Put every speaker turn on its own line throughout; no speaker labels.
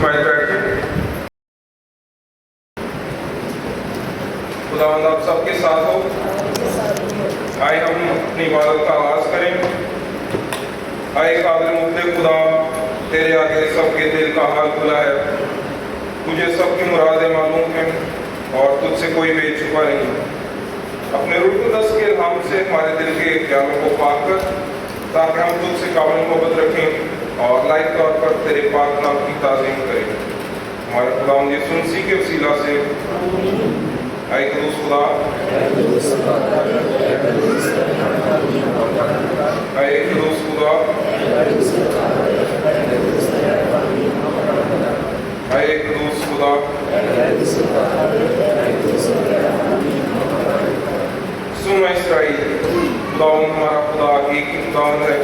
फरमाए बैठे। खुदावंद आप सबके साथ हो। आए हम अपनी इबादत का आगाज करें। आए काबिल मुद्दे खुदा, तेरे आगे सबके दिल का हाल खुला है। तुझे सबकी मुरादें मालूम हैं और तुझसे कोई बेछुपा नहीं। अपने रूह कुदस के इल्हाम से हमारे दिल के ख्यालों को पाक कर, ताकि हम तुझसे काबिल मोहब्बत रखें और लायक तौर पर तेरे पाक नाम की ताज़ीम करें। हमारे खुदावंद यीशु मसीह के वसीला से आए कदूस खुदा, आए कदूस खुदा, आए कदूस खुदा, सुन इस्राएल, खुदावंद हमारा खुदा एक ही खुदावंद है।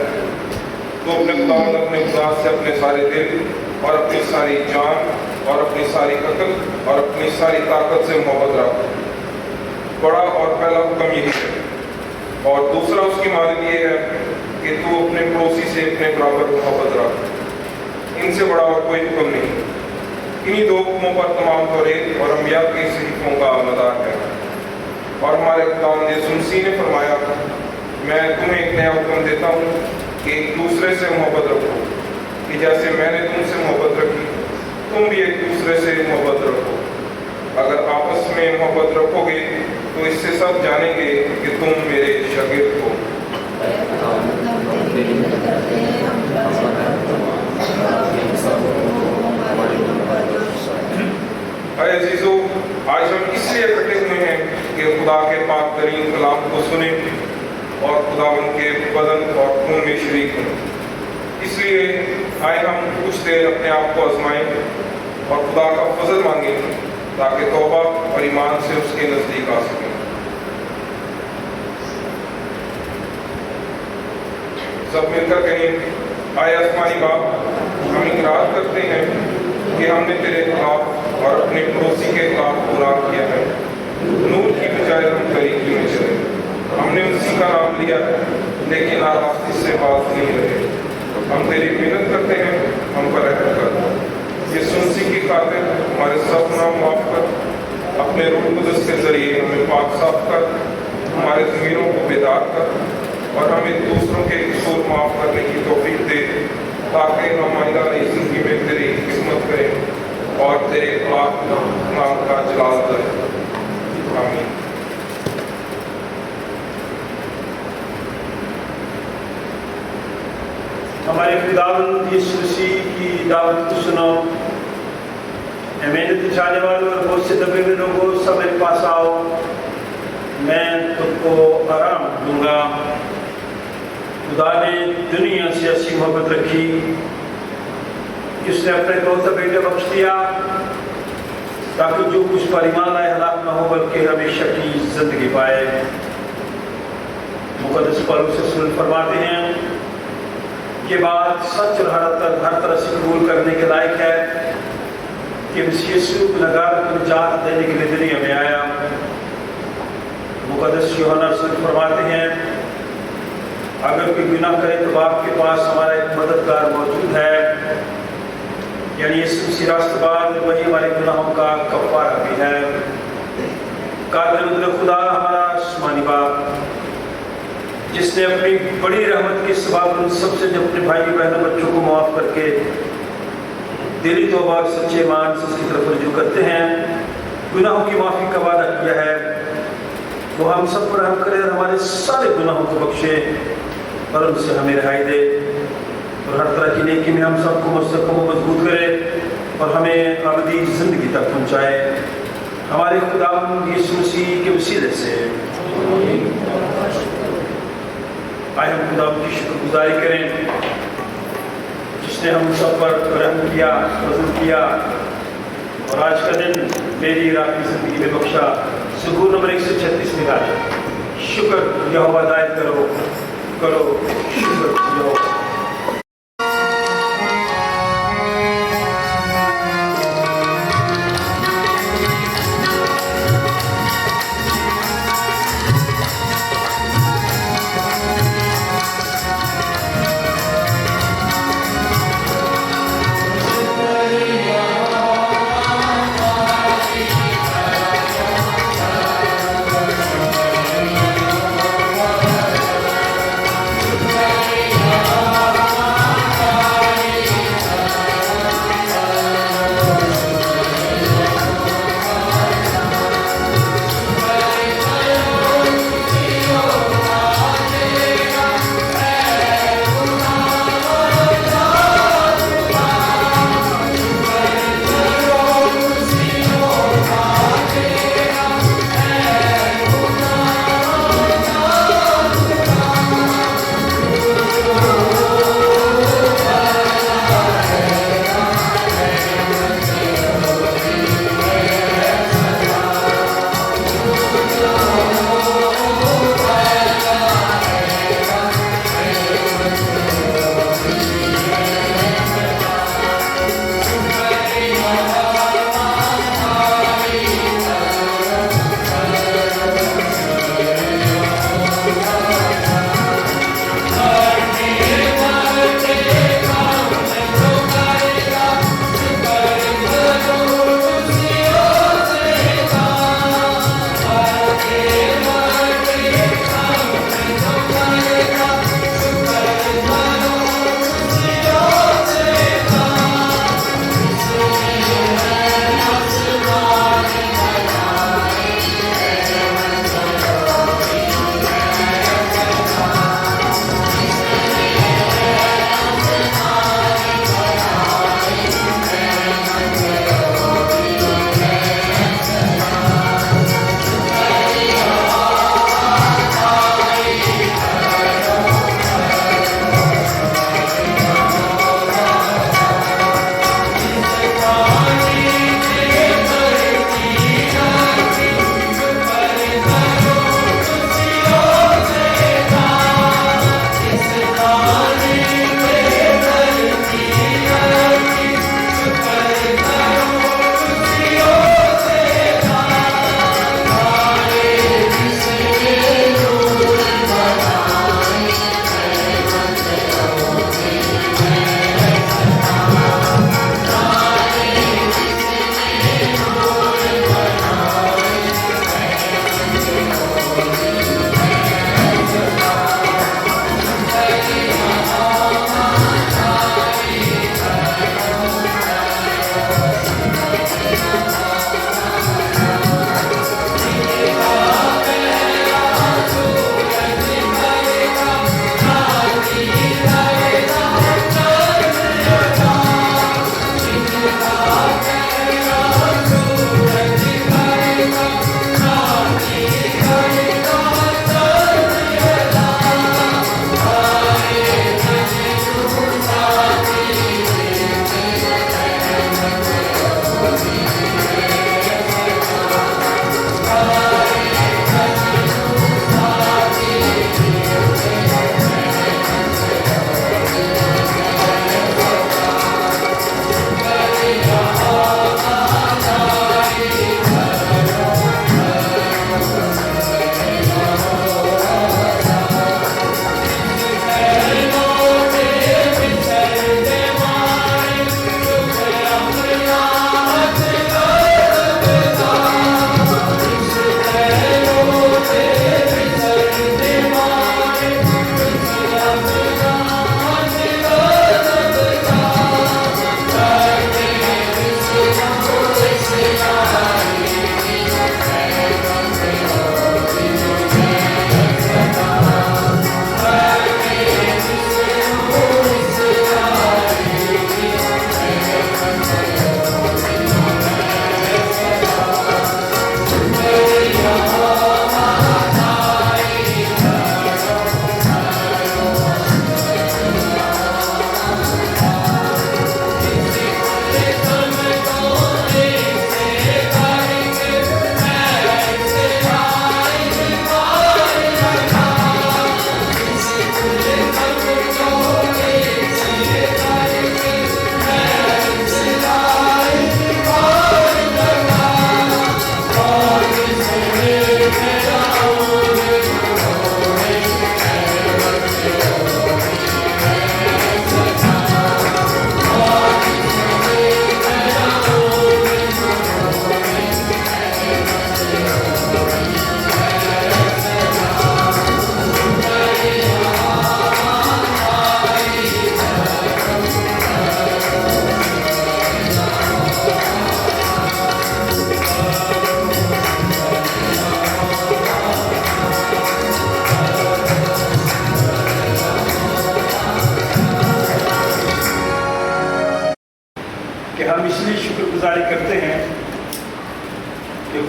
तो अपने खुदावंद अपने खुदा से अपने सारे दिल और अपनी सारी जान और अपनी सारी अकल और अपनी सारी ताकत से मोहब्बत रख। बड़ा और पहला हुक्म यही है, और दूसरा उसकी मालिक ये है कि तू अपने पड़ोसी से अपने बराबर मोहब्बत रख। इनसे बड़ा और कोई हुक्म नहीं। इन्हीं दो हुक्मों पर तमाम तौरेत और अंबिया के सहीफों का मदार है। और हमारे खुदावंद यीशु मसीह ने फरमाया, मैं तुम्हें एक नया हुक्म देता हूँ कि एक दूसरे से मोहब्बत रखो, कि जैसे मैंने तुमसे मोहब्बत रखी तुम भी एक दूसरे से मोहब्बत रखो। अगर आपस में मोहब्बत रखोगे तो इससे सब जानेंगे कि तुम मेरे शागिर्द हो। अज़ीज़ों, आज हम इसलिए इकट्ठे हुए हैं कि खुदा के पाक तरीन कलाम को सुने और खुदावंद के बदन और खून में शरीक हों। इसलिए आए हम कुछ देर अपने आप को आजमाएं और खुदा का फजल मांगें, ताकि तौबा और ईमान से उसके नज़दीक आ सकें। सब मिलकर कहें, आए आसमानी बाप, हम इकरार करते हैं कि हमने तेरे खिलाफ और अपने पड़ोसी के खिलाफ गुनाह किया है। नूर की बजाय हम तरीकी में चले। हमने उसी का नाम लिया है लेकिन रास्ते से बात नहीं रहे। हम तेरी मिन्नत करते हैं, हम पर रहम कर। यीशु मसीह की खातिर हमारे सब गुनाह माफ कर। अपने रूह कुदस के जरिए हमें पाक साफ कर, हमारे ज़मीरों को बेदार कर और हमें दूसरों के कसूर माफ करने की तौफीक दे, ताकि हम आइंदा नई ज़िंदगी में तेरी खिदमत करें और तेरे पाक नाम का जलाल करें। आमीन।
हमारे खुदावंद यीशु मसीह की दावत को सुनो। मेहनत चाहने वालों और बहुत से दबे हुए लोगों, सब मेरे पास आओ, मैं तुमको आराम दूंगा। खुदा ने दुनिया से ऐसी मोहब्बत रखी कि उसने अपने इकलौता बेटा बख्श दिया, ताकि जो कुछ पर ईमान लाए हलाक न हो बल्कि हमेशा की जिंदगी पाए। मुक़द्दस पौलुस रसूल फरमाते हैं, ये बात सच और हर तरह से कबूल करने के लायक है कि मसीह यीशु गुनहगार को निजात देने के लिए दुनिया में आया। मुक़द्दस यूहन्ना रसूल फरमाते हैं, अगर कोई गुनाह करे तो बाप के पास हमारा एक मददगार मौजूद है, यानी यीशु मसीह रास्तबाज, वही हमारे गुनाहों का कफ़ारा भी है। कादिर खुदा हमारा आसमानी बाप, जिसने अपनी बड़ी रहमत के सबब उन सबसे जो अपने भाई बहनों बच्चों को माफ़ करके दिली तौबा और सच्चे ईमान से उसकी तरफ रुजू करते हैं, गुनाहों की माफ़ी का वादा किया है। वो हम सब पर रहम करे और हमारे सारे गुनाहों को बख्शे और उनसे हमें रिहाई दे और हर तरह की नेकी में हम सबको मुस्तक़िम मजबूत करे और हमें अबदी ज़िंदगी तक पहुँचाए। हमारे खुदावंद यीशु मसीह के वसीले से आए हम खुदा की शुक्रगुजारी करें, जिसने हम सब पर रहम किया, फजल किया और आज का दिन मेरी राती ज़िंदगी में बख्शा। ज़बूर नंबर 136 में गाया, शुक्र यहोवा अदा करो करो शुक्र यहोवा।
Hallelujah.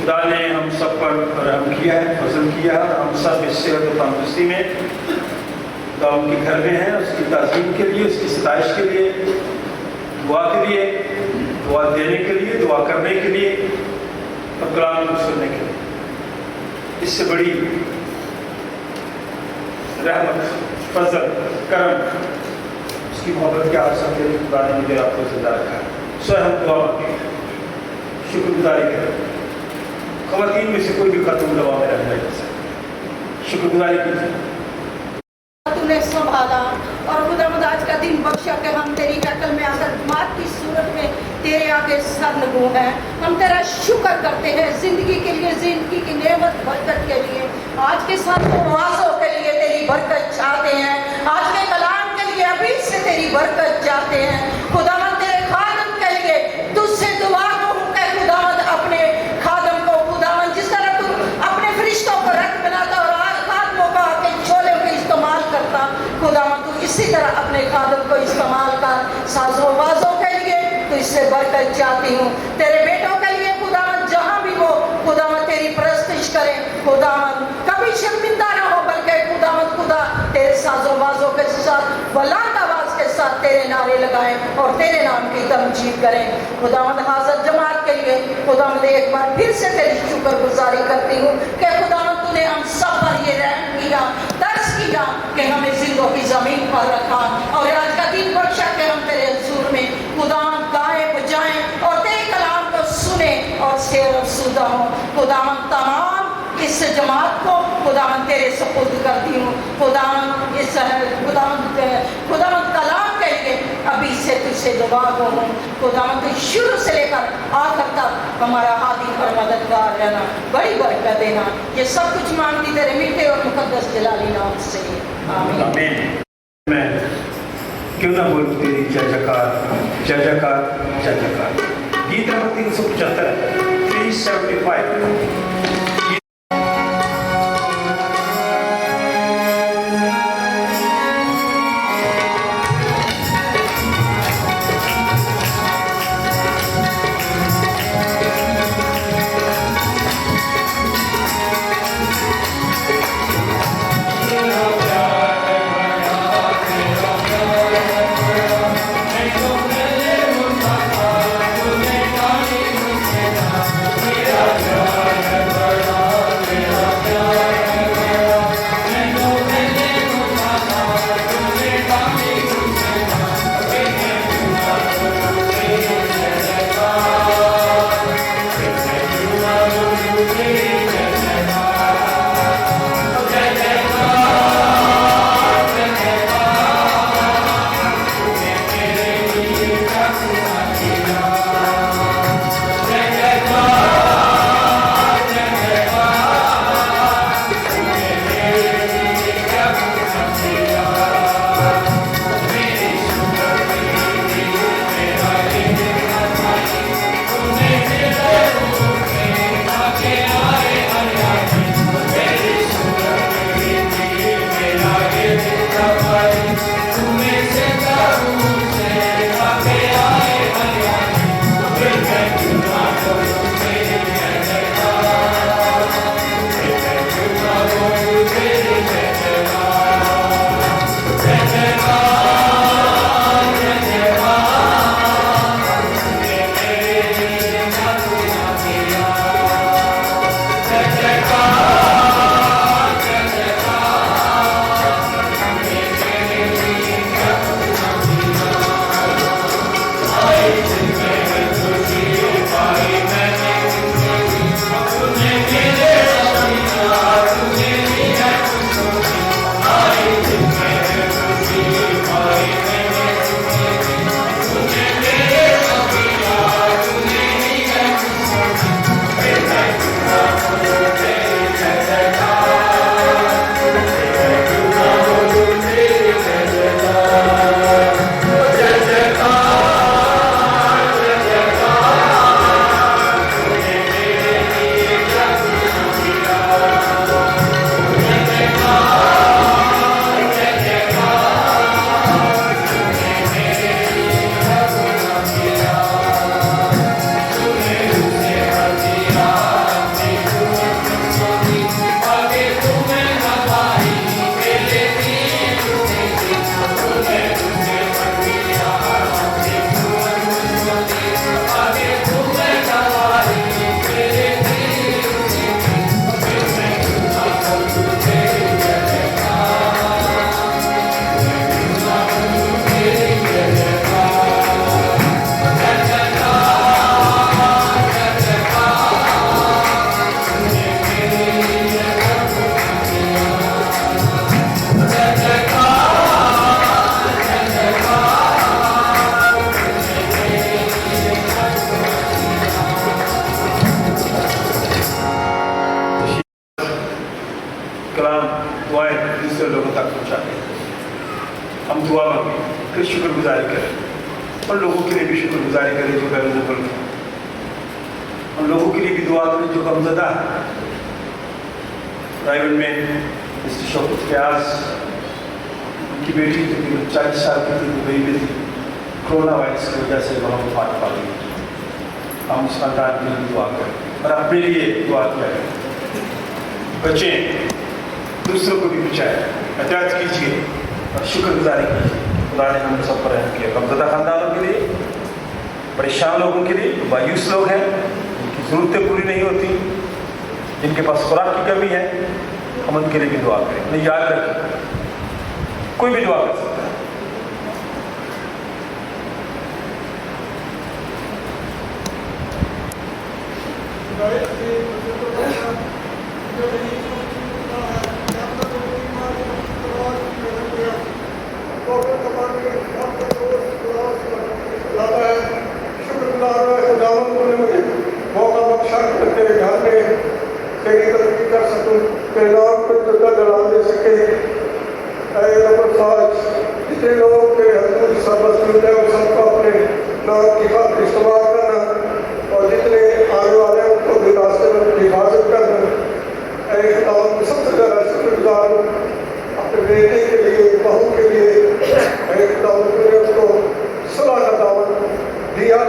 खुदा ने हम सब पर रहम किया है, फजल किया है, हम सब इस सेहत और तंदुरुस्ती में खुदा उनके घर में हैं, उसकी ताज़ीम के लिए, उसकी सताइश के लिए, दुआ के लिए, दुआ देने के लिए, दुआ करने के लिए और कलाम को सुनने के लिए। इससे बड़ी रहमत, फजल, करम, उसकी मोहब्बत के आसान के लिए खुदा ने मुझे आपको जिंदा रखा है। स्वयं हम दुआ मांगे, शुक्रगुजारी करें। ख़वातीन में से कोई भी खातून दवा में रहना चाहिए, शुक्रगुजारी कीजिए।
तूने संभाला और खुदावंद आज का दिन बख्शा कि हम तेरी शकल में आकर मात की सूरत में तेरे आगे सरनगू हैं। हम तेरा शुक्र करते हैं जिंदगी के लिए, जिंदगी की नेमत बरकत के लिए, आज के साथ वाज़ों के लिए तेरी बरकत चाहते हैं, आज के कलाम के लिए अभी से तेरी बरकत चाहते हैं। खुदावंद तेरे खादम के लिए तुझसे दुआ करूं कि खुदावंद अपने खादम को, खुदावंद जिस तरह तू अपने फरिश्तों को रख बनाता और खादमों का के छोले को इस्तेमाल करता, खुदावंद तू इसी तरह अपने खादम को इस्तेमाल कर साजों वाजों के लिए। तो इससे बरकत चाहती हूँ तेरे बेटों के लिए खुदावंद, जहाँ भी वो खुदावंद तेरी परस्तिश करें, खुदावंद कभी शर्मिंदा ना हो, बल्कि खुदावंद खुदा तेरे साजों वाजों के साथ बुलंद आवाज के साथ तेरे नारे लगाएं और तेरे नाम की तमजीद करें। खुदावंद हाज़िर जमात के लिए खुदावंद एक बार फिर से तेरी शुक्रगुजारी करती हूँ कि खुदावंद तूने हम सब पर ये रहम किया, तरस किया कि हमें जिंदों की जमीन पर रखा और आज का दिन बख्शा कि हम तेरे हुजूर में खुदावंद गाएं बजाएं और तेरे कलाम को सुने और शेर अफसुदा हो। खुदावंद तमाम इस जमात को खुदावंद तेरे सुपुर्द करती हूँ। खुदावंद इस खुदावंद कलाम के लिए अभी से तुझसे दुआ को हूँ। खुदावंद शुरू से लेकर आखिर तक हमारा हादी और मददगार रहना, बड़ी बरकत देना। ये सब कुछ मांगती तेरे मीठे और मुकद्दस जलाली नाम से, आमीन।
आमीन। मैं क्यों ना बोलूं तेरी जय जयकार, जय जयकार, जय जयकार। गीत नंबर 375, 375।
Yeah.
मांगे, फिर शुक्रगुजारी करें। और लोगों के लिए भी शुक्रगुजारी करें जो वैल्यूएबल हैं, उन लोगों के लिए भी दुआ करें जो गमज़दा है। प्राइवेट में मिस्टर शौकत फयाज, उनकी बेटी तकरीबन 40 साल की थी, दुबई में थी, कोरोना वायरस की वजह से वहाँ वफात पा गई। हम उस खानदान के लिए दुआ करें और अपने लिए दुआ करें, बचें, दूसरों को भी बचाएं, एहतियात कीजिए और शुक्रगुजारी कीजिए। खुदा ने हम सब पर रहम किया। गमज़दा खानदानों के लिए, परेशान लोगों के लिए, मायूस लोग हैं, उनकी ज़रूरतें पूरी नहीं होती, जिनके पास खुराक की कमी है, हम उनके लिए भी दुआ करें। उन्हें याद रखें, कोई भी दुआ कर सकता है।
मौका बख्शा तेरे घर में तेरी तरक्की कर सकूं, तेरे नाम को जला दे सके। जितने लोग तेरे हजूर सरबस्त है उन सबको अपने नाम की खातिर इस्तेमाल करना और जितने आने वाले हैं उनको भी रास्ते में हिफाजत करना। खुदावंद सबसे ज़्यादा शुक्रगुजार हूँ अपने बेटे के लिए, बहू के लिए। खुदावंद ने उसको सुलह का दावत दिया,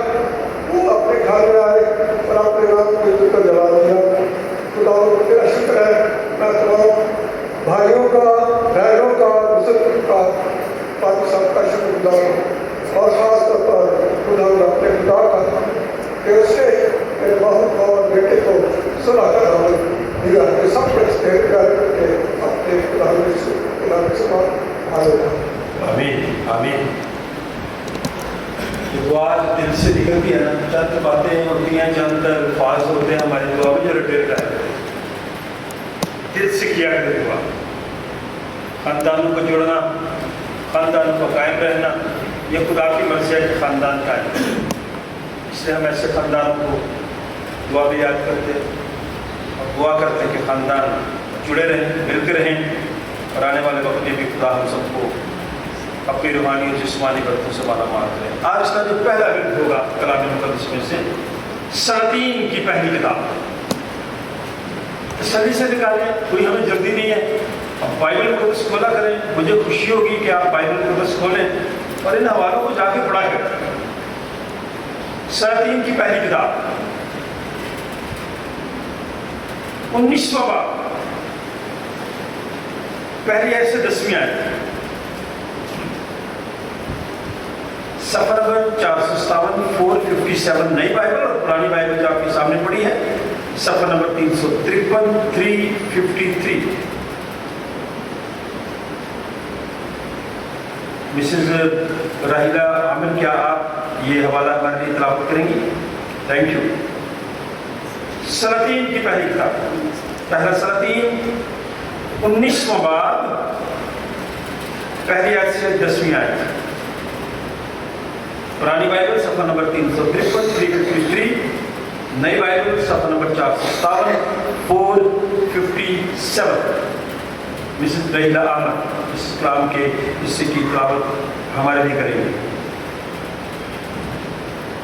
वो अपने घर में आए और अपने नाम को जला दिया। खुदावंद तेरा शुक्र है। मैं तमाम भाइयों का, बहनों का, बुजुर्गों का, पाकिस्तान का शुक्रगुजार हूँ और ख़ास तौर पर खुदावंद अपने खुदा का कि उसने मेरे बहू और बेटे को सुलह का दावत दिया कि सब कुछ तेरे प्यार करके अपने खुदा से
आमीन आमीन। दुआ दिल से निकलती है ना, चंद बातें होती हैं, चंद अल्फाज होते हैं हमारी दुआ में जो रटे रहता है। दिल से किया करें दुआ। ख़ानदानों को जोड़ना, ख़ानदानों को कायम रहना, यह खुदा की मर्ज़ी है कि ख़ानदान कायम रहे। इसलिए हम ऐसे ख़ानदानों को दुआ भी याद करते और दुआ करते कि ख़ानदान जुड़े रहें, मिलते रहें और आने वाले वक्त में भी खुदा हम सबको अपनी रूहानी और जिस्मानी बरतों से माला मार करें। आज का जो पहला विरद होगा कलाम मुक़द्दस में से सलातीन की पहली किताब, जल्दी से निकालें, कोई हमें जल्दी नहीं है। अब बाइबल मुक़द्दस खोला करें। मुझे खुशी होगी कि आप बाइबल मुक़द्दस खोलें और इन हवालों को जाके पढ़ा करें। सलातीन की पहली किताब 19वां बाब, पहली आयत से 10वीं आयत, सफर नंबर 457 457 नई बाइबल और पुरानी बाइबल जो आपके सामने पड़ी है सफर नंबर 353 353। मिसेज राहिला आमिर, क्या आप ये हवाला हमारे लिए तलावत करेंगी? Thank you. सलातीन की पहली किताब, पहला सलातीन 19वां बाब, पहली आयत से 10वीं आयत। पुरानी बाइबल सफा नंबर 353 353, नई बाइबल सफा नंबर 457 457। मिसेस रहीला आमद इस कलाम के हिस्से की तिलावत हमारे लिए करेंगे।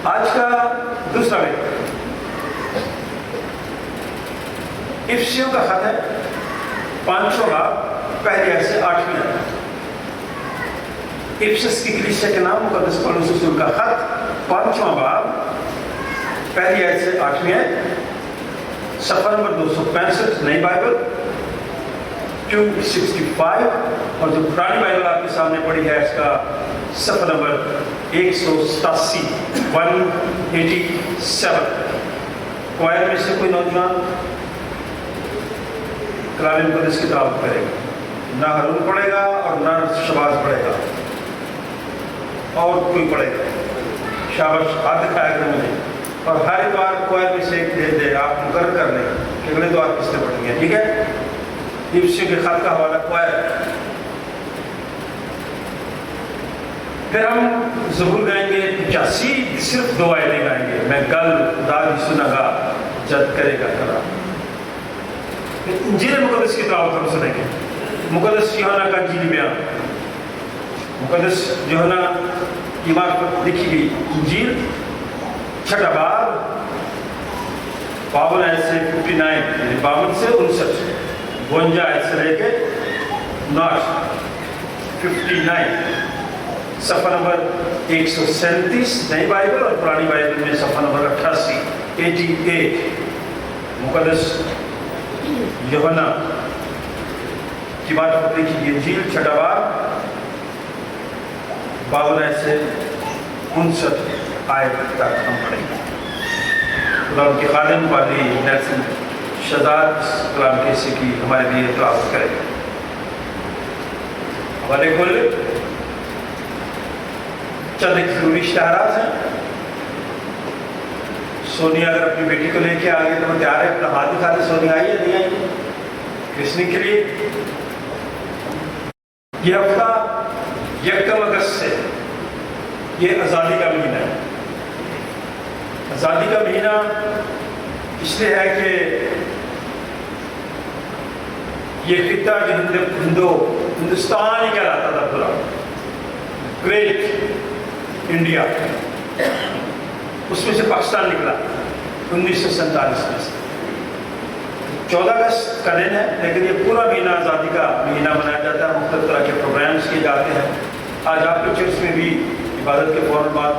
आज का दूसरा विषय इफिसियों का खत है, 5वां बाब, पहली आयत से 8वीं आयत। इफिसस की कलीसिया के नाम मुक़द्दस पौलुस रसूल का खत, 5वां बाब, पहली आयत से 8वीं आयत, सफर नंबर 265 नई बाइबल 265, और जो पुरानी बाइबल आपके सामने पड़ी है इसका सफर नंबर 187 187। क्वायर में से कोई नौजवान कलाम मुक़द्दस की तिलावत करेगा? ना हरून पढ़ेगा और ना शबाज पढ़ेगा और कोई पढ़ेगा। शाबाश, हाथ दिखाया करें मुझे। और हर बार क्वायर में से एक दे आप मुकर्रर कर लें कि अगले द्वार किसने पढ़ेंगे, ठीक है? इफिसियों के खत का हवाला क्वायर। फिर हम ज़बूर गाएंगे 85, सिर्फ 2 आयतें गाएंगे। मैं कल दाद सुनागा जद करेगा करा। इंजील मुक़द्दस की तिलावत हम सुनेंगे, मुक़द्दस यूहन्ना का इंजीली बयान मुकद्दस यूहन्ना की मार्फत लिखी गई इंजील छठा बाब 52 आयत से 59 यानी 52 से 59 52 आयत से लेके 59 सफ़ा नंबर 137 नई बाइबल और पुरानी बाइबल में सफ़ा नंबर 88 मुकद्दस यूहन्ना की मार्फत लिखी गई इंजील छठा बाब 52 आयत से 59 आयत तक हम पढ़ेंगे। खुदा उनके खादिम पादरी नेल्सन शहजाद कलाम कैसे की हमारे लिए तिलावत करेंगे। हमारे कुल चंद एक जरूरी इश्तिहारात हैं। सोनिया अगर अपनी बेटी को लेके आ गई तो मैं तैयार है, अपना हाथ दिखा दे। सोनिया आई है नहीं आई क्रिसनिंग के लिए। यह हफ्ता 1 अगस्त से ये आज़ादी का महीना है। आज़ादी का महीना इसलिए है कि ये खिता जो हिंदुस्तान ही कहलाता था पूरा, ग्रेट इंडिया, उसमें से पाकिस्तान निकला 1947 में से। 14 अगस्त का दिन है, लेकिन ये पूरा महीना आज़ादी का महीना मनाया जाता है। मुख्तलिफ तरह के प्रोग्राम्स किए जाते हैं। आज आपके चर्च में भी इबादत के फौरन बाद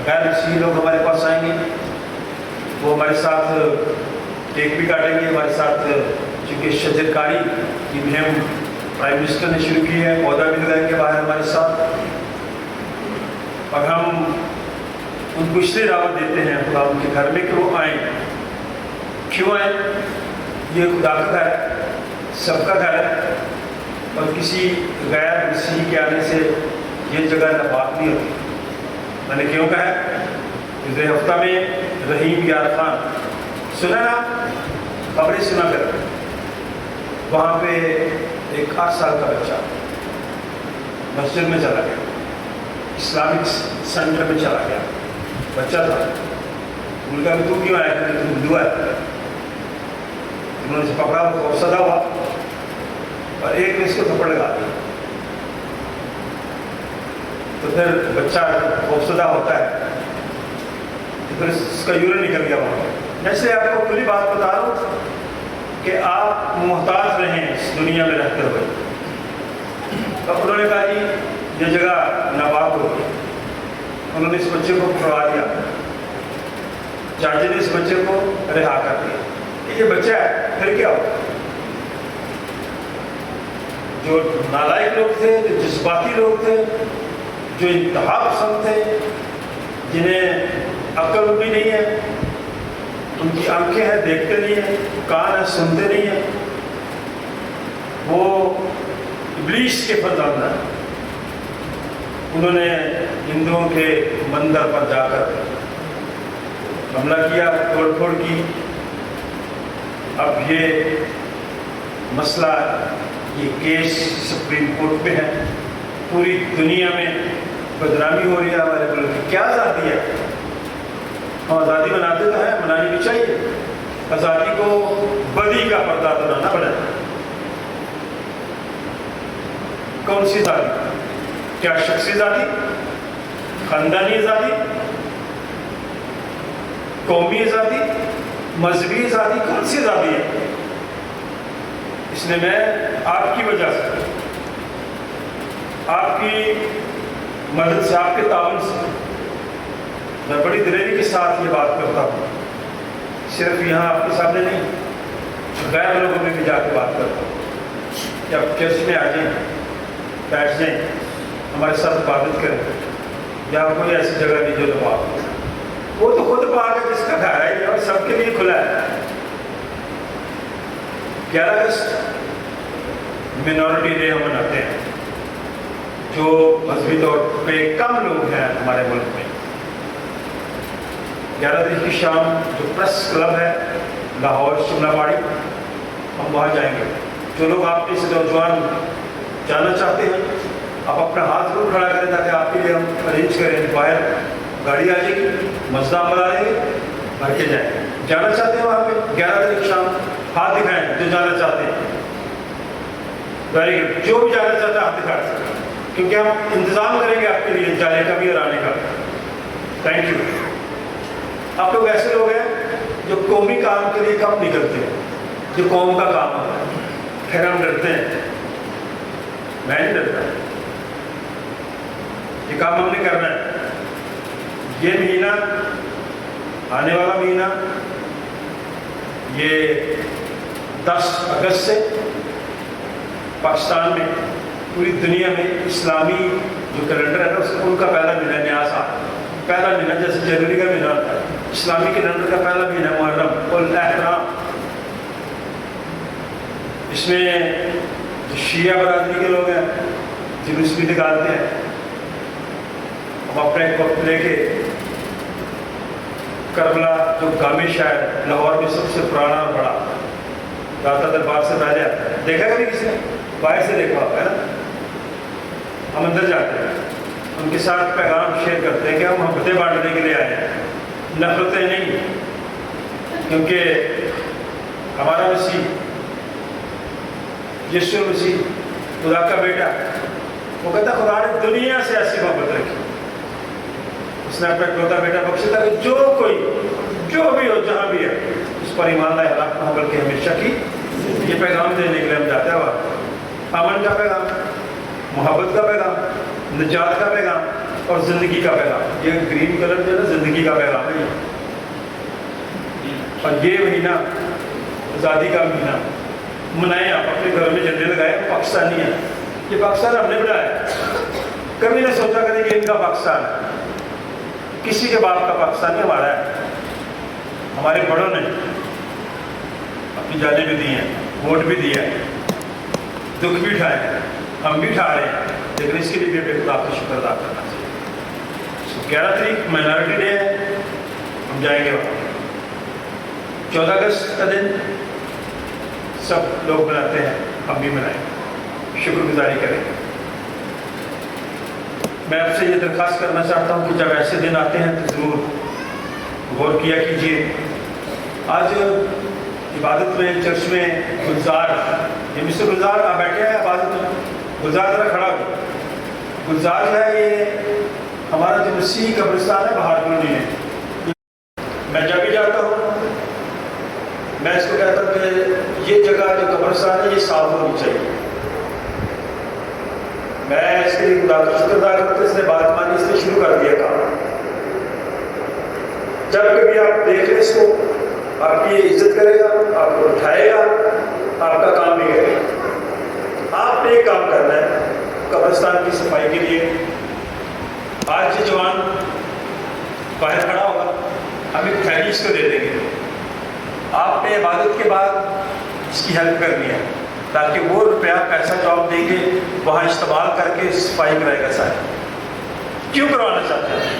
गैर मसीही लोग हमारे पास आएंगे, वो हमारे साथ केक भी काटेंगे। हमारे साथ चूँकि शजरकारी की मुहिम प्राइम मिनिस्टर ने शुरू की है, पौधा भी लगाएंगे बाहर हमारे साथ। और हम उनको इसलिए दावत देते हैं खुदा उनके घर में कि वो आएँ। क्यों आए? ये खुदा का घर है, सबका घर है, और किसी गैर मसीही के आने से ये जगह नापाक नहीं होती। मैंने क्यों कहा है? पिछले हफ्ता में रहीम यार खान सुना ना, खबरें सुना कर, वहाँ पे एक 8 साल का बच्चा मस्जिद में चला गया, इस्लामिक सेंटर में चला गया। बच्चा था, उनका भी तू क्यों आया? तू हिंदू है। उन्होंने पकड़ा, वो सदा हुआ और एक ने इसको थप्पड़ लगा दिया। तो फिर बच्चा खौफसदा होता है तो फिर उसका यूरिन निकल गया वहाँ। जैसे आपको खुली बात बता रहा हूँ कि आप मुहताज रहें इस दुनिया में रहते हुए। तो उन्होंने कहा जी ये जगह नापाक होगी। उन्होंने इस बच्चे को पकड़वा दिया, जज ने इस बच्चे को रिहा कर दिया कि ये बच्चा है। फिर क्या हो? जो नालायक लोग थे, जो जज्बाती लोग थे, जो इंतहा पसंद थे, जिन्हें अक्ल भी नहीं है, उनकी आंखें हैं देखते नहीं है, कान है सुनते नहीं है, वो इब्लीस के फरजाद हैं। उन्होंने हिंदुओं के मंदिर पर जाकर हमला किया, तोड़फोड़ की। अब ये मसला, ये केस सुप्रीम कोर्ट में है। पूरी दुनिया में बदनामी हो रही है हमारे मुल्क की। क्या आज़ादी है? हम आज़ादी मनाते तो हैं, मनानी भी चाहिए। आज़ादी को बदी का पर्दा तो ना बने। कौन सी आज़ादी? क्या शख्सी आज़ादी, खानदानी आज़ादी, कौमी आज़ादी, मजहबी आज़ादी? कौन सी आज़ादी है? इसलिए मैं आपकी वजह से, आपकी मदद से, आपके ताउन से मैं बड़ी दिलेरी के साथ ये बात करता हूँ। सिर्फ यहाँ आपके सामने नहीं, गैर लोगों में भी जाकर बात करता हूँ कि आप चर्च में आ जाएं, बैठ जाएं, हमारे साथ इबादत करें। या कोई ऐसी जगह नहीं जो पाक हो। वो तो खुद पाक है जिसका घर है और सबके लिए खुला है। 11 अगस्त मिनॉरिटी डे हम मनाते हैं, जो मजहबी तौर पे कम लोग हैं हमारे मुल्क में। 11 तारीख की शाम जो प्रेस क्लब है लाहौर शिमलावाड़ी, हम वहाँ जाएंगे। जो लोग आप में से नौजवान जाना चाहते हैं, आप अपना हाथ जरूर खड़ा करें ताकि आपके लिए हम अरेंज करें। बाहर गाड़ी आ जाएगी, मजदा बना देंगे, भर के जाएंगे। जाना चाहते हैं वहाँ पे 11 तारीख शाम, हाथ दिखाएं जो जाना चाहते हैं। Very good. जो भी जाना चाहता है हाथ दिखा सकते हैं। क्योंकि हम इंतज़ाम करेंगे आपके लिए जाने का भी और आने का। Thank you. आप लोग ऐसे लोग हैं जो कौमी काम के लिए कब निकलते हैं, जो कौम का काम होता है, फिर हम डरते हैं। मैं नहीं डरता, ये काम हमने करना है। ये महीना, आने वाला महीना, ये 10 अगस्त से पाकिस्तान में, पूरी दुनिया में इस्लामी जो कैलेंडर है ना, उनका पहला महीना, नया साल पहला महीना, जैसे जनवरी का महीना होता है, इस्लामी कैलेंडर का पहला महीना मुहर्रम और एहराम। इसमें जो शिया बरादरी के लोग हैं जुलूस भी निकालते हैं, हम अपने वक्त लेके करबला जो गामी शायर लाहौर में सबसे पुराना और बड़ा दाता दरबार से पहले आता है, देखा कभी किसी ने? बाहर से देखा होगा, है ना? हम अंदर जाते हैं, उनके साथ पैगाम शेयर करते हैं कि हम मोहब्बतें बांटने के लिए आए हैं, नफरतें नहीं। क्योंकि हमारा मसीह यीशु मसीह खुदा का बेटा, वो कहता खुदा ने दुनिया से ऐसी मोहब्बत रखी, उसने अपना इकलौता बेटा बख्शा ताकि जो कोई जो भी हो जहाँ भी है उस पर ईमान लाए, हलाक ना हो बल्कि हमेशा की। ये पैगाम देने के लिए हम जाते हैं। अमन का पैगाम, मोहब्बत का पैगाम, निजात का पैगाम और ज़िंदगी का पैगाम। ये ग्रीन कलर जो है ना, ज़िंदगी का पैगाम है। और ये महीना आज़ादी का महीना मनाएं, आप अपने घरों में झंडे लगाए। पाकिस्तानी है, ये पाकिस्तान हमने बनाया, कभी नहीं सोचा करें कि इनका पाकिस्तान है। किसी के बाप का पाकिस्तान नहीं, हमारा है। हमारे बड़ों ने अपनी जानें भी दी हैं, वोट भी दिया है, दुख भी उठाए हैं, हम भी उठा रहे हैं, लेकिन इसके लिए भी खुदा का शुक्र अदा करना चाहिए। 11 तारीख माइनॉरिटी डे है, हम जाएंगे वहाँ। 14 अगस्त का दिन सब लोग मनाते हैं, हम भी मनाएंगे, शुक्रगुजारी करेंगे। मैं आपसे ये दरख्वास्त करना चाहता हूँ कि जब ऐसे दिन आते हैं तो ज़रूर गौर किया कीजिए। आज इबादत में चर्च में गुलजार, ये मिस्टर गुलजार आप बैठे हैं इबादत में, गुलजार ज़रा खड़ा हो। गुलजार जो है ये हमारा जो मसीह कब्रिस्तान है बाहर कॉलोनी में, मैं जब भी जाता हूँ मैं इसको कहता हूँ कि ये जगह जो कब्रिस्तान है ये साफ होनी चाहिए। मैं इसके लिए खुदा का शुक्र अदा करते इसने बात मानी, इसने शुरू कर दिया काम। जब कभी आप देख लें इसको, आपकी इज्जत करेगा, आपको उठाएगा, आपका काम भी करेगा। आपने एक काम करना है कब्रिस्तान की सफाई के लिए। आज ये जवान बाहर खड़ा होगा, हम एक थैली इसको दे देंगे। आपने इबादत के बाद इसकी हेल्प करनी है ताकि वो रुपया पैसा जो आप देंगे वहाँ इस्तेमाल करके सफाई कराएगा साहब। क्यों करवाना चाहते हैं?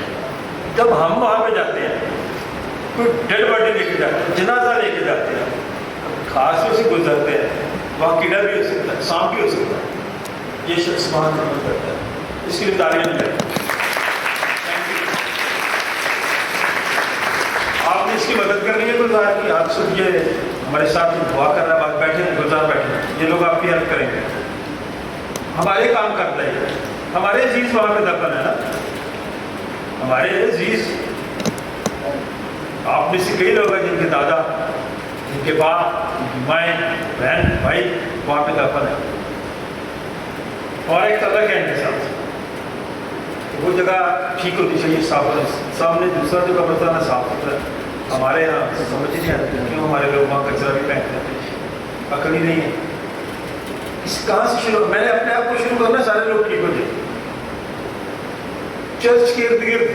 जब हम वहाँ पे जाते हैं, कोई डेड बॉडी लेके जाते हैं, जनाजा लेके जाते हैं, खास में से गुजरते हैं, वहाँ कीड़ा भी हो सकता है, सांप भी हो सकता है, ये शख्स वहाँ निर्भर करता है। इसके लिए तालियां मिलें। आपने इसकी मदद करनी है गुलजार की। आप सब ये हमारे साथ दुआ कर रहा है, बैठे हैं गुलजार बैठे हैं, ये लोग आपकी हेल्प करेंगे। हमारे काम करते हैं, हमारे अजीज वहाँ पे दफन है ना, हमारे अजीज। आप में से कई लोग हैं जिनके दादा, जिनके बाप, जिनकी माएँ, बहन, भाई वहाँ पे दफन है और एक तलक है इनके साथ। वो जगह ठीक होनी चाहिए, साफ होना। सामने दूसरा जो कब्रिस्तान है साफ सुथरा। हमारे यहाँ समझ नहीं आती क्यों हमारे लोग वहाँ कचरा भी फेंक देते हैं, अकल ही नहीं है। इस कहाँ से शुरू? मैंने अपने आप को शुरू करना, सारे लोग ठीक हो जाए। चर्च के इर्द गिर्द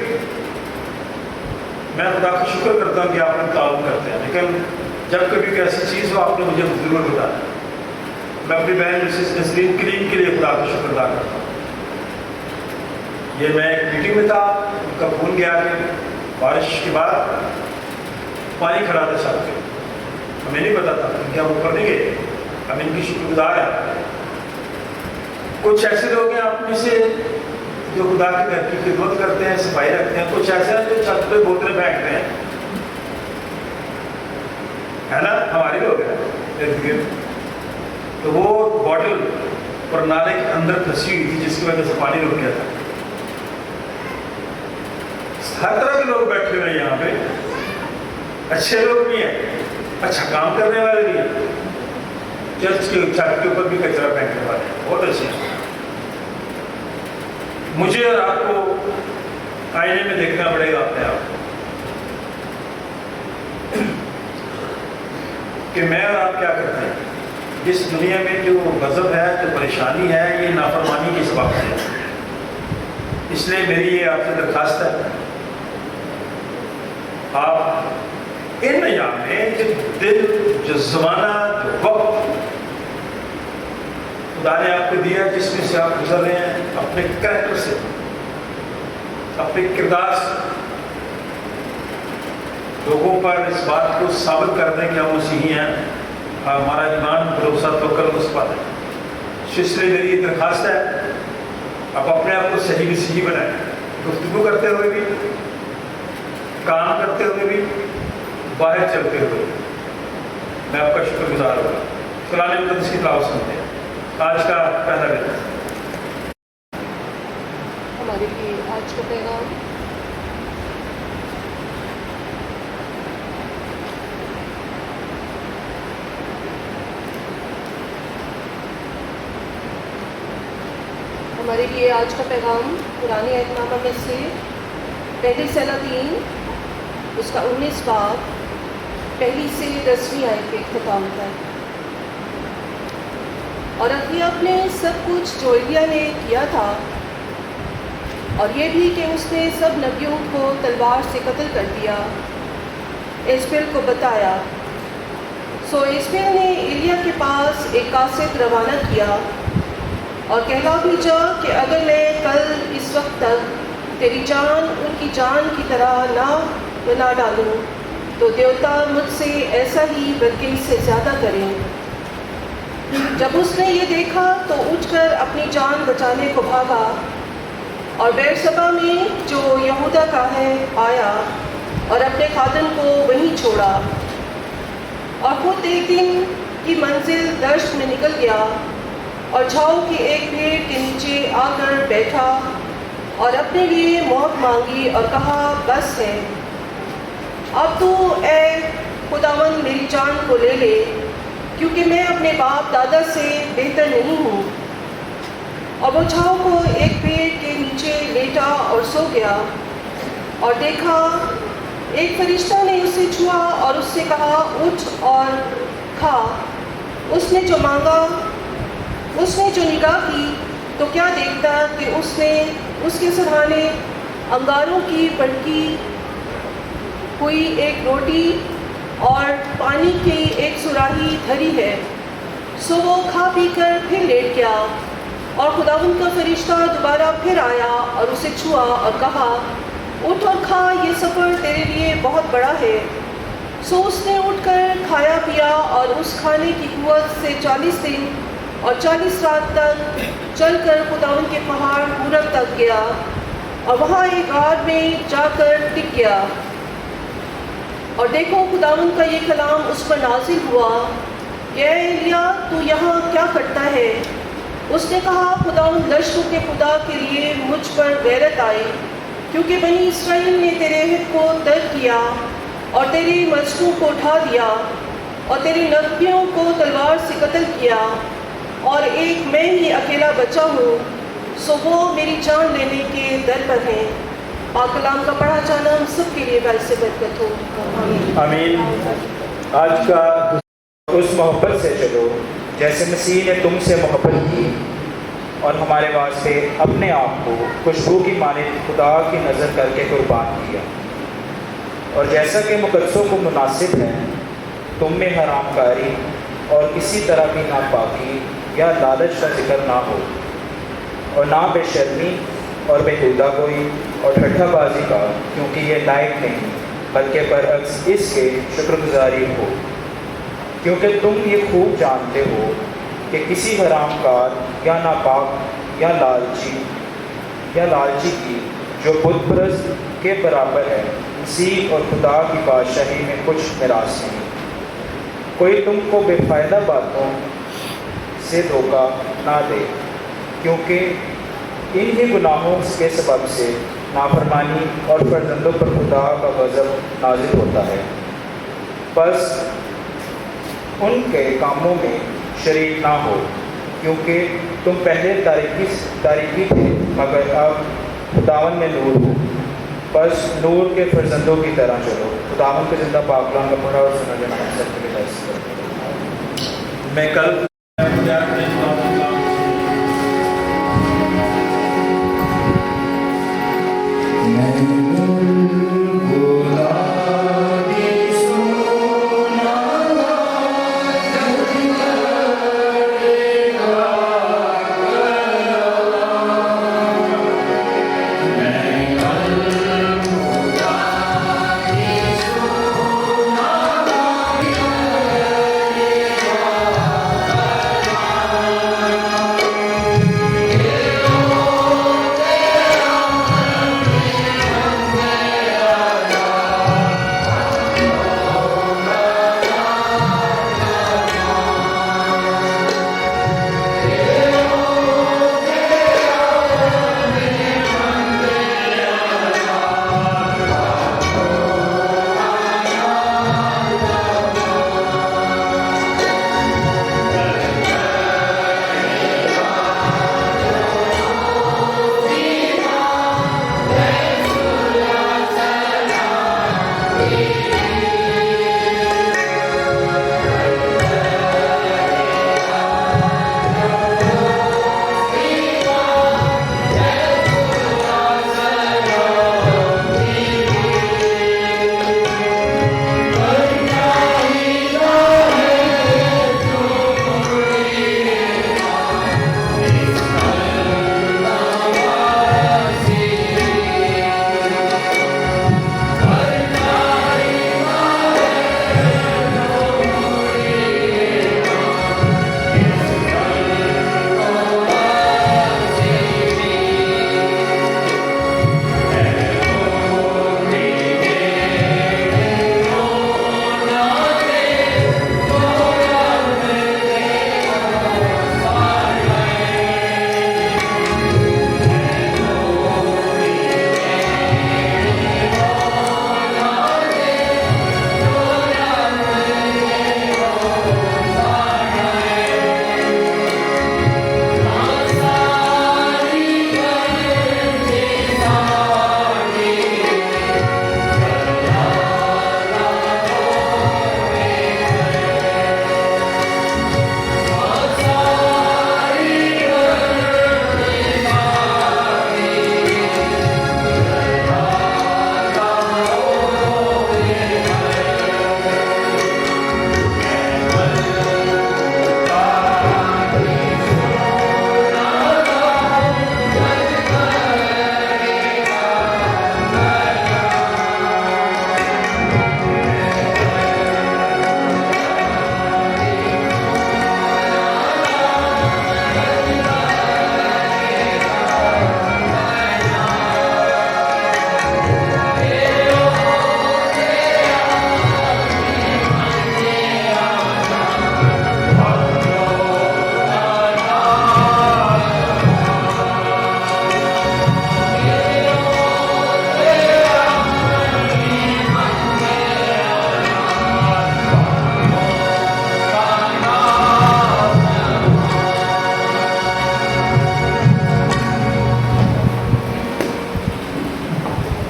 मैं खुदा का शुक्र करता हूँ कि आप लोग ताउन करते हैं, लेकिन जब कभी कोई ऐसी चीज़ हो आपने मुझे जरूर बताया। मैं अपनी बहन मिसेस नसरीन करीम के लिए खुदा का शुक्र अदा करता हूँ। ये मैं एक मीटिंग में था, उनका फोन गया कि बारिश के बाद पानी खड़ा था छत पे, हमें नहीं पता था कि हम ऊपर नहीं गए। हम इनकी शुक्रगुजार हैं। कुछ ऐसे लोग हैं आप में से जो खुदा के घर की खिदमत करते हैं, सफाई रखते हैं। कुछ ऐसे हैं जो छत पे बोतलें फेंकते हैं, है ना, हमारे लोग हैं इर्द गिर्द। तो वो बॉटल और नाले के अंदर फंसी हुई थी, जिसकी वजह से पानी रुक गया था। हर तरह के लोग बैठे हुए हैं यहाँ पे, अच्छे लोग भी हैं, अच्छा काम करने वाले भी हैं, चर्च के छत के ऊपर भी कचरा फेंकने वाले हैं, बहुत अच्छे हैं। मुझे और आपको आईने में देखना पड़ेगा अपने आप कि मैं और आप क्या करते हैं। इस दुनिया में जो गज़ब है, जो परेशानी है, ये नाफरमानी के सबब से है। इसलिए मेरी ये आपसे दरखास्त है, आप इन अय्याम में जो दिल, जो ज़माना, जो वक्त खुदा ने आपको दिया, जिसमें से आप गुजर रहे हैं, अपने कैरेक्टर से, अपने किरदार से लोगों पर इस बात को साबित कर दें कि हम मसीही हैं, हमारा ईमान, भरोसा तो कल उस पर है। इसलिए मेरी ये दरखास्त है, आप अपने आप को सही मसीही बनाएं, गुफ्तगू करते हुए भी, काम करते हुए भी, बाहर चलते हुए। मैं आपका शुक्रगुजार होगा। कुरान मुक़द्दस की तिलावत सुनते हैं। आज का पहला दिन
हमारे लिए आज का पैगाम। हमारे लिए आज का पैगाम पुरानी आयतनामा में से पहली सलातीन उसका 19 बाब पहली से 10वीं आयत पे ख़त्म होता है। और अखियाब ने सब कुछ जो एलिया ने किया था, और ये भी कि उसने सब नबियों को तलवार से कत्ल कर दिया, इस्माइल को बताया। सो इस्माइल ने एलिया के पास एक कासिद रवाना किया और कहला भेजा कि अगर मैं कल इस वक्त तक तेरी जान उनकी जान की तरह ना बना डालूं, तो देवता मुझसे ऐसा ही बल्कि इससे ज़्यादा करें। जब उसने ये देखा तो उठकर अपनी जान बचाने को भागा और बेरसबा में जो यहूदा का है आया और अपने खादम को वहीं छोड़ा, और खुद एक दिन की मंजिल दश्त में निकल गया और झाऊ की एक पेड़ के नीचे आकर बैठा और अपने लिए मौत मांगी और कहा, बस है, अब तो ए खुदावन मेरी जान को ले ले, क्योंकि मैं अपने बाप दादा से बेहतर नहीं हूँ। और वो झाऊ को एक पेड़ के नीचे लेटा और सो गया। और देखा, एक फरिश्ता ने उसे छुआ और उससे कहा, उठ और खा। उसने जो मांगा, उसने जो निगाह की, तो क्या देखता कि उसने उसके सराहने अंगारों की पड़की हुई एक रोटी और पानी की एक सुराही धरी है। सो वो खा पी कर फिर लेट गया। और खुदावंद का फरिश्ता दोबारा फिर आया और उसे छुआ और कहा, उठ और खा, ये सफ़र तेरे लिए बहुत बड़ा है। सो उसने उठकर खाया पिया और उस खाने की कुव्वत से 40 दिन और 40 रात तक चलकर खुदावंद के पहाड़ पूरब तक गया और वहाँ एक गार में जाकर टिक गया। और देखो, खुदावंद का ये कलाम उस पर नाजिल हुआ, ये एलिया तू यहाँ क्या करता है? उसने कहा, खुदावंद दश्तों के खुदा के लिए मुझ पर गैरत आई, क्योंकि बनी इसराइल ने तेरे हित को तर्क किया और तेरे मस्जिदों को उठा दिया और तेरे नबियों को तलवार से कत्ल किया, और एक मैं ही अकेला बचा हूँ, सो वो मेरी जान लेने के दर पर हैं। पाक कलाम का पढ़ा जाना हम सब के लिए बाइस से बरकत हो।
आमीन। आज का उस मोहब्बत से चलो जैसे मसीह ने तुमसे मोहब्बत की और हमारे वास्ते अपने आप को खुशबू की मानिंद खुदा की नज़र करके कुर्बान किया। और जैसा कि मुकद्दसों को मुनासिब है, तुम में हरामकारी और किसी तरह की नापाकी या लालच का जिक्र ना हो, और ना बेशर्मी और बेहुदा कोई और ठट्ठाबाजी का, क्योंकि ये लायक नहीं, बल्कि बरअक्स इसके शुक्रगुजारी हो। क्योंकि तुम ये खूब जानते हो कि किसी हरामकार या नापाक या लालची की जो बुतपरस्त के बराबर है, मसीह और खुदा की बादशाही में कुछ मिरास नहीं। कोई तुमको बेफ़ायदा बातों से धोखा ना दे, کیونکہ انہی گناہوں کے سبب سے نافرمانی اور فرزندوں پر خدا کا غضب نازل ہوتا ہے۔ بس ان کے کاموں میں شریک نہ ہو، کیونکہ تم پہلے تاریکی تھے مگر اب خداوند میں نور ہو۔ بس نور کے فرزندوں کی طرح چلو۔ خداوند کے زندہ پاک کلام کا پڑھا اور سنا جانا ہم سب کے لیے درس کریں۔
میں کل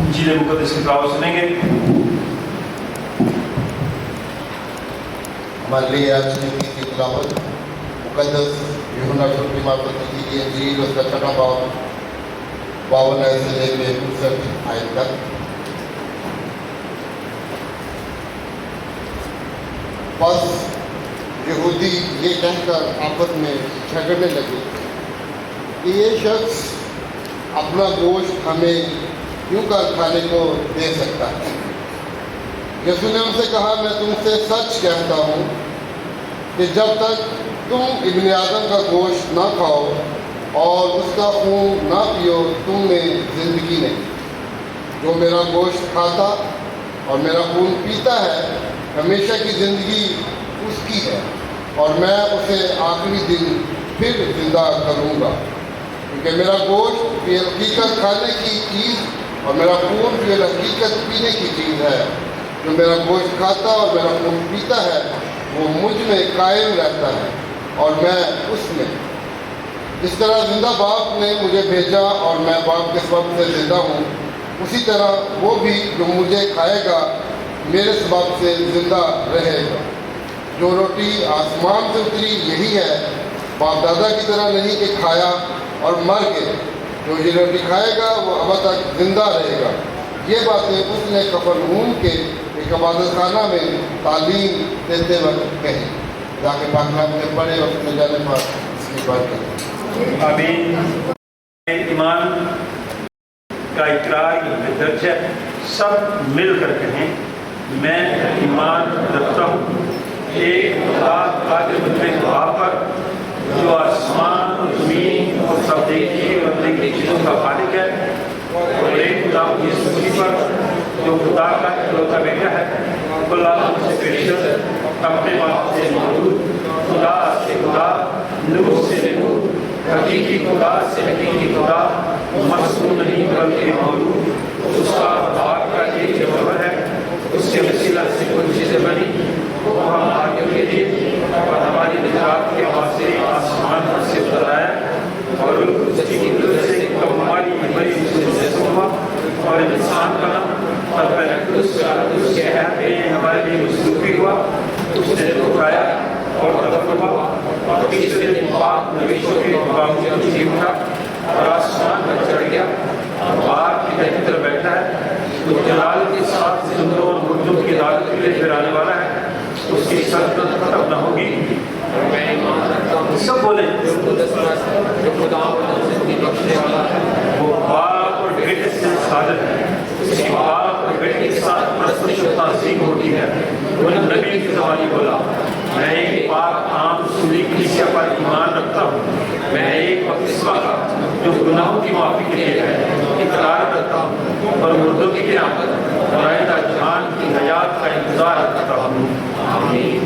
انجیل مقدس کی تلاوت سنیں گے۔
ہمارے لیے آج کی تلاوت مقدس یوحنا رسول کی معرفت کی انجیل اس کا چھٹا باب 52 سے لے کے 59 آیت تک۔ بس یہودی یہ کہہ کر آپس میں جھگڑنے لگے کہ یہ شخص اپنا گوشت ہمیں کیوں کر کھانے کو دے سکتا ہے۔ یسوع نے ان سے کہا، میں تم سے سچ کہتا ہوں کہ جب تک تم ابن آدم کا گوشت نہ کھاؤ اور اس کا خون نہ پیو تم میں زندگی نہیں۔ جو میرا گوشت کھاتا اور میرا خون پیتا ہے ہمیشہ کی زندگی اس کی ہے، اور میں اسے آخری دن پھر زندہ کروں گا۔ क्योंकि मेरा गोश्त भी हकीकत खाने की चीज़ और मेरा खून भी हकीकत पीने की चीज़ है। जो मेरा गोश्त खाता और मेरा खून पीता है वो मुझ में कायम रहता है और मैं उसमें। जिस तरह जिंदा बाप ने मुझे भेजा और मैं बाप के सबब से जिंदा हूँ, उसी तरह वो भी जो मुझे खाएगा मेरे सबब से जिंदा रहेगा। जो रोटी आसमान से उतरी यही है, बाप दादा की तरह नहीं कि खाया और मर गए। जो ये रोटी खाएगा वो अब तक जिंदा रहेगा। ये बातें उसने कफरनहूम के एक इबादत खाना में तालीम देते वक्त कही। जाके पाकलाम में पढ़े वक्त में जाने पर इसकी बात करें।
आमीन। ईमान का इकरार में दर्ज है, सब मिल कर कहें, मैं ईमान रखता हूँ एक खुदा कादिर मुतलक पर, जो आसमान और ज़मीन और सब देखी और देखी चीज़ों का खालिक है, और एक खुदा यीशु मसीह पर, जो खुदा का इकलौता बेटा है, खुदा से पेशर, अपने बाप से मौजूद, खुदा से खुदा, नूर से नूर, हकीकी खुदा से हकीकी खुदा, मसनून नहीं बल्कि मौजूद, उसका बाप का एक जवाब है, उसके वसीला से कुछ चीज़ें बनी, वो हम आगे के लिए और हमारी निजात के वास्ते आसमान पर से उतराया और उसकी वजह से हमारी बड़ी मुसीबत से हुआ और इंसान बना और पहले उसके हयात में हमारे लिए मुस्तूफी हुआ, उसने उठाया और दफन हुआ और तीसरे दिन पाक नबीशों के बावजूद जी उठा और आसमान पर चढ़ गया और बाहर की तरफ बैठा है। वो जलाल के साथ जिंदों और मुर्दों की अदालत के लिए फिर आने वाला है, उसकी सल्तनत खत्म न होगी। सब बोले वो बाप और बेटे से सादर है, उसके बाप और बेटे के साथ परस्पर शुद्धता सीख होती है। उन्होंने नबी की ज़बानी बोला, मैं एक पाक आम सुनी कलीसिया पर ईमान रखता हूँ, मैं एक बपतिस्मा का जो गुनाहों की माफ़ी के लिए है इकरार करता हूँ और मुर्दों की क़यामत और आइंदा जहान की हयात का इंतज़ार करता हूँ। आमीन।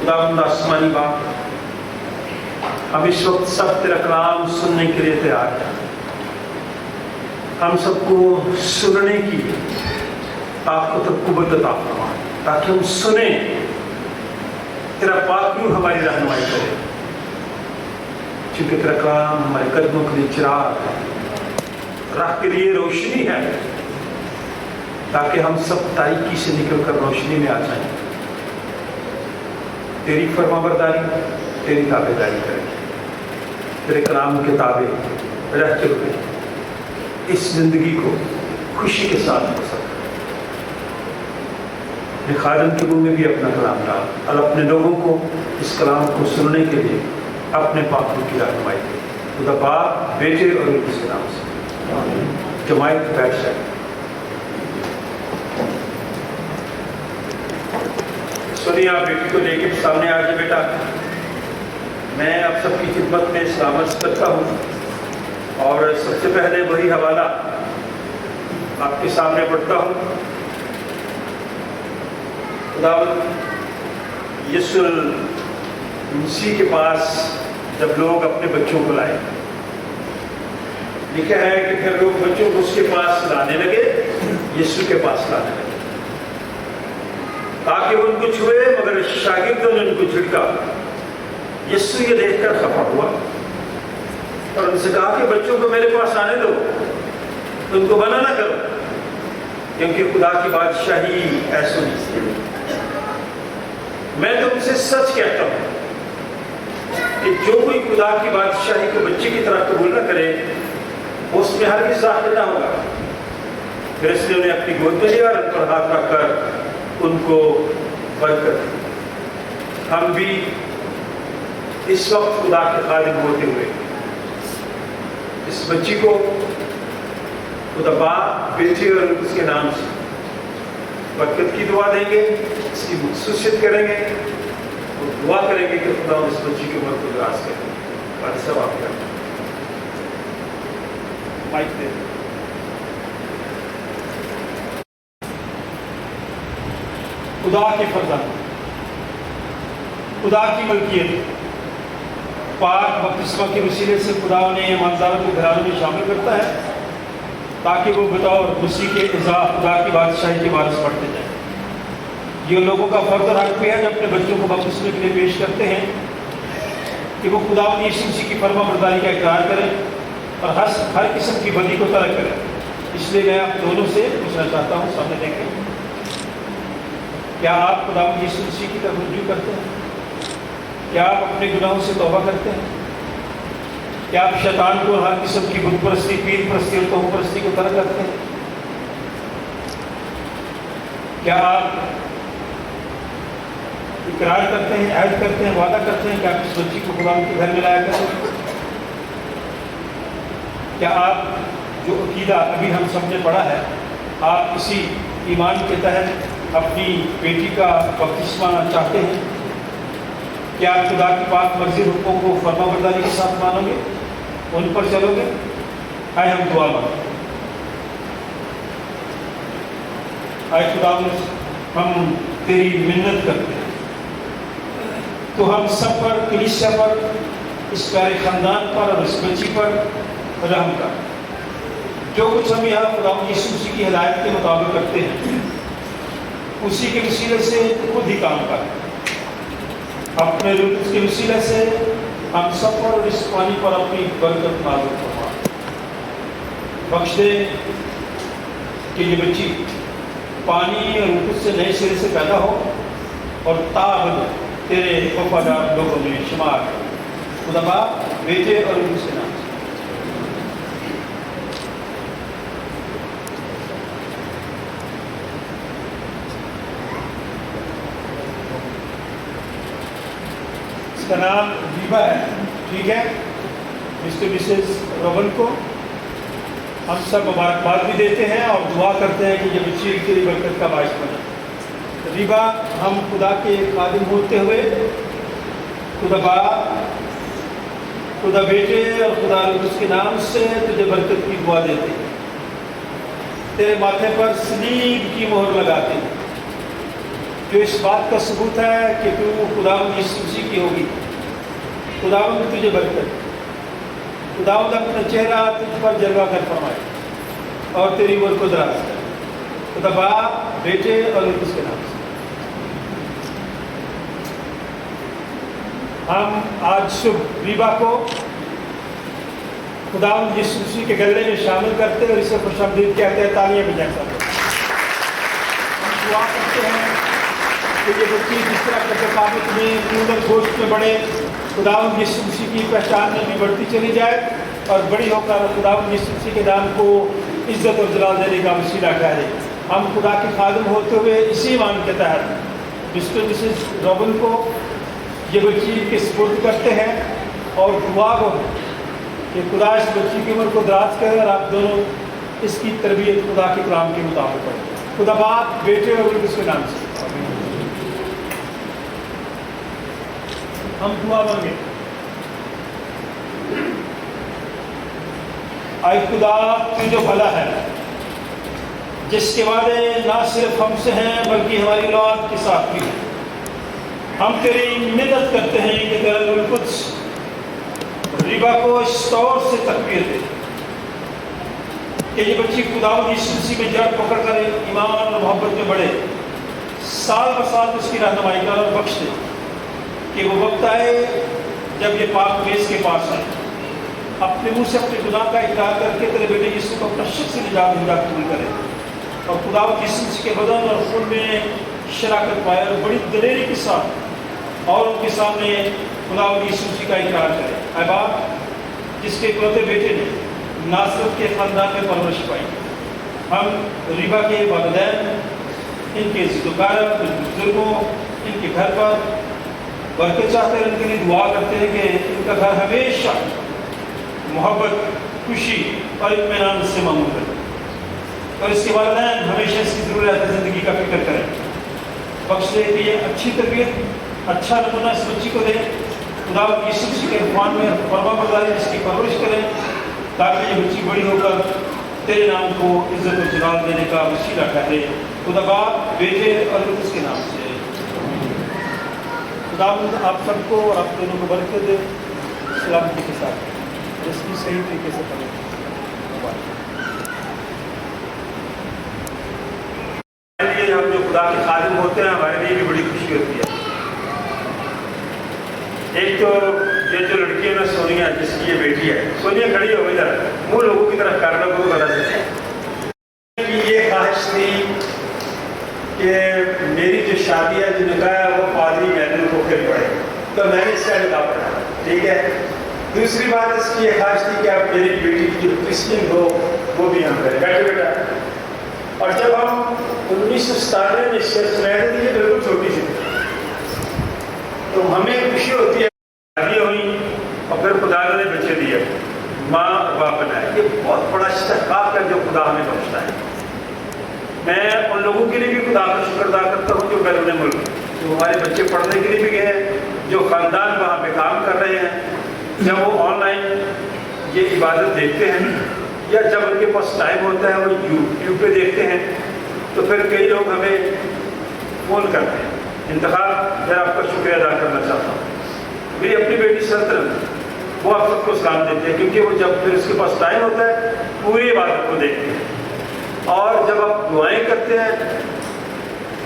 खुदावंद आसमानी बाप, हम इस वक्त सब तेरा कलाम सुनने के लिए तैयार हैं। हम सबको सुनने की आपको तो कुव्वत अता फरमा, ताकि हम सुने, तेरा पाक रूह हमारी रहनुमाई करे। चूँकि तेरा कलाम हमारे कदमों के लिए चिराग है, राह के लिए रोशनी है, ताकि हम सब तारीकी से निकलकर रोशनी में आ जाएं। तेरी फरमाबरदारी, तेरी ताबेदारी करें, तेरे कलाम के ताबे रहते हुए इस जिंदगी को खुशी के साथ हो सकते। खादम के मुंह में भी अपना कलाम डाल और अपने लोगों को इस कलाम को सुनने के लिए अपने पापों की रहनुमाई दे। खुदा बाप, बेटे और उसके नाम से जमायत बैठ जाए। सुनिए, आप बेटी को लेके सामने आ जाए। बेटा, मैं आप सबकी खिदमत में सलामत करता हूँ और सबसे पहले वही हवाला आपके सामने पढ़ता हूँ। खुदावंद यीशु मसीह के पास जब लोग अपने बच्चों को लाए, लिखा है कि फिर लोग बच्चों को उसके पास लाने लगे, यीशु के पास लाने लगे ताकि उनको छुए, मगर शागिर्दों ने उनको झिड़का। यीशु ये देखकर खफा हुआ और उनसे कहा कि बच्चों को मेरे पास आने दो, उनको मना ना करो, क्योंकि खुदा की बादशाही ऐसी नहीं। मैं तुमसे सच कहता हूं कि जो कोई खुदा की बादशाही को बच्चे की तरह कबूल न करे, उसमें हरगिज़ दाखिल ना होगा। फिर इसने उन्हें अपनी गोद में लिया और उन पर हाथ रखकर उनको बरकत दी। हम भी इस वक्त खुदा के खादिम होते हुए इस बच्ची को खुदा बाप, बेटे और उसके नाम से बरकत की दुआ देंगे, इसकी मुखसुसियत करेंगे और दुआ करेंगे कि खुदा इस बच्ची की उम्र को दराज करें। और सब आप करें। माइक दे। खुदा की फरज़ाद, खुदा की मलकियत, पाक बपतिस्मा के वसीले से खुदा ने ईमानदारों को घरानों में शामिल करता है ताकि वो बतौर मसीह के खुदा की बादशाही के वारिस बढ़ते जाएं। ये लोगों का फर्ज और हक भी है जो अपने बच्चों को बपतिस्मे के लिए पेश करते हैं कि वो खुदा यीशु मसीह की फर्माबरदारी का इकरार करें और हर किस्म की बदी को तर्क करें। इसलिए मैं आप दोनों से पूछना चाहता हूँ, सामने देखें, क्या आप खुदा यीशु मसीह की तरफ रुजू करते हैं? क्या आप अपने गुनाहों से तौबा करते हैं? क्या आप शैतान को हर किस्म की बुत परस्ती, पीर परस्ती और तोह परस्ती को तर्क करते हैं? क्या आप इकरार करते हैं, ऐद करते हैं, वादा करते हैं कि आप इस बच्ची को खुदा के घर में लाया करें? क्या आप जो अकीदा अभी हम सबने पढ़ा है, आप इसी ईमान के तहत अपनी बेटी का बपतिस्मा चाहते हैं? क्या आप खुदा की पाक मर्जी हुक्मों को फर्माबरदारी के साथ मानोगे, उन पर चलोगे? आए हम दुआ मांगें। आए खुदा, हम तेरी मिन्नत करते हैं, तो हम सब पर, कलीसिया पर, इस प्यारे खानदान पर और इस बच्ची पर रहम कर। जो कुछ हम यहाँ खुदा यीशु मसीह की हिदायत के मुताबिक करते हैं, उसी के वसीले से खुद ही काम कर। अपने रूप के वसीले से हम सब पर और इस पानी पर अपनी बरकत नाज़िल फरमा। बख्श दे कि ये बच्ची पानी और रूप से नए सिरे से पैदा हो और ताबद तेरे वफादार लोगों में शुमार। खुदा बाप, बेटे और उसके नाम से। इसका नाम रीबा है, ठीक है? मिस्टर मिसेस रोबन को हम सब मुबारकबाद भी देते हैं और दुआ करते हैं कि ये बच्ची तेरी बरकत का बाइस बने। रीबा, हम खुदा के खादिम होते हुए खुदा बाप, खुदा बेटे और खुदा उसके नाम से तुझे बरकत की दुआ देते हैं। तेरे माथे पर सलीब की मोहर लगाते हैं, जो इस बात का सबूत है कि तू खुदावंद यीशु मसीह की होगी। खुदावंद तुझे बरकत, खुदावंद अपना चेहरा तुझ पर जलवा कर फरमाए और तेरी ओर को दराज करे। खुदा बाप, बेटे और उसके नाम से। हम आज शुभ रीबा को खुदावंद यीशु मसीह के गले में शामिल करते हैं और इसे खुशामदीद कहते हैं। तालियां बजाएं सब। हम दुआ करते हैं कि ये बच्ची जिस तरह के मुताबिक में नूनर गोश्त में बढ़े, खुदावंद यीशु मसीह की पहचान में भी बढ़ती चली जाए और बड़ी होकर खुदावंद यीशु मसीह के नाम को इज्जत और जलाल देने का वसीला ठहरे। हम खुदा के खादिम होते हुए इसी ईमान के तहत मिस्टर मिसेस रॉबिन को ये बच्ची के सुपुर्द करते हैं और दुआ को कि खुदा इस बच्ची की उम्र को दराज करे और आप दोनों इसकी तरबियत खुदा के कलाम के मुताबिक करें। खुदा बाप, बेटे और उसके नाम से हम दुआ मांगे। आए खुदा, तू जो भला है, जिसके वादे ना सिर्फ हमसे हैं बल्कि हमारी औलाद के साथ भी हैं, हम तेरी मिन्नत करते हैं कि तेरा रूह कुछ रीबा को इस तौर से तकबीर दे कि ये बच्ची खुदावंद यीशु मसीह में जड़ पकड़ कर ईमान और मोहब्बत में बढ़े। साल ब साल उसकी रहनुमाई कर और बख्श दे कि वो वक्त आए जब ये पाक मेज के पास आए, अपने मुंह से अपने गुनाह का इकरार करके तेरे बेटे यीशु को अपना शख्स निजात कबूल करे और खुदावंद यीशु मसीह के बदन और खून में शराकत पाए और बड़ी दलेरी के साथ और उनके सामने खुदावंद यीशु मसीह का इकरार करे। ऐ बाप, जिसके इकलौते बेटे ने नासरत के खानदान में परवरिश पाई, हम रीबा के वालिदैन, इनके ज़िद्दोकार, बुजुर्गों, इनके घर पर बरकत चाहते हैं, इनके लिए दुआ करते हैं कि इनका घर हमेशा मोहब्बत, खुशी और इत्मीनान से मामूल रहे और इसके वालिदैन हमेशा इसकी ज़रूरत ज़िंदगी का फिक्र करें। बख्श दे कि ये अच्छी तरबियत, अच्छा नमूना इस बच्ची को दे। खुदावंद यीशु मसीह के रहमान में फर्माबरदारी इसकी परवरिश करें ताकि ये बच्ची बड़ी होकर तेरे नाम को इज्जत और जलाल देने का वसीला ठहरे। खुदा बाप, बेटे और उसके नाम से। खुदावंद आप सबको और आप दोनों को बरकत दे। सलामती के साथ और इसकी सही तरीके से करें। हमारे लिए हम जो खुदा के खादिम होते हैं हमारे लिए भी बड़ी खुशी होती है। एक तो ये जो लड़की है ना सोनिया, जिसकी ये बेटी है, सोनिया खड़ी हो इधर, मुंह लोगों की तरफ कर लो, वो बता देते हैं कि ये ख्वाहिश थी कि मेरी जो शादी है जो निकाह है वो पादरी मैनुअल को फिर पढ़े, तो मैंने इसका निकाह पढ़ा, ठीक है। दूसरी बात इसकी ये ख्वाहिश थी कि अब मेरी बेटी की जो क्रिश्चियन हो वो भी हम करें। बैठे बेटा। और जब हम 1997 में चर्च में आए थे, ये बिल्कुल छोटी सी थी, तो हमें खुशी होती है शादी हुई और फिर खुदा ने बच्चे दिए, माँ और बाप बनाए। ये बहुत बड़ा इस्तेहकाक है जो खुदा हमें बख्शता है। मैं उन लोगों के लिए भी खुदा का शुक्र अदा करता हूँ जो बैरून मुल्क, जो हमारे बच्चे पढ़ने के लिए भी गए हैं, जो ख़ानदान वहाँ पे काम कर रहे हैं। जब वो ऑनलाइन ये इबादत देखते हैं या जब उनके पास टाइम होता है वो यूट्यूब पे देखते हैं, तो फिर कई लोग हमें फ़ोन करते हैं। इंतखाब फिर आपका शुक्रिया अदा करना चाहता हूँ। मेरी अपनी बेटी सल्तनत, वो आप सबको सलाम देते हैं, क्योंकि वो जब फिर उसके पास टाइम होता है पूरी इबादत को देखते हैं। और जब आप दुआएं करते हैं,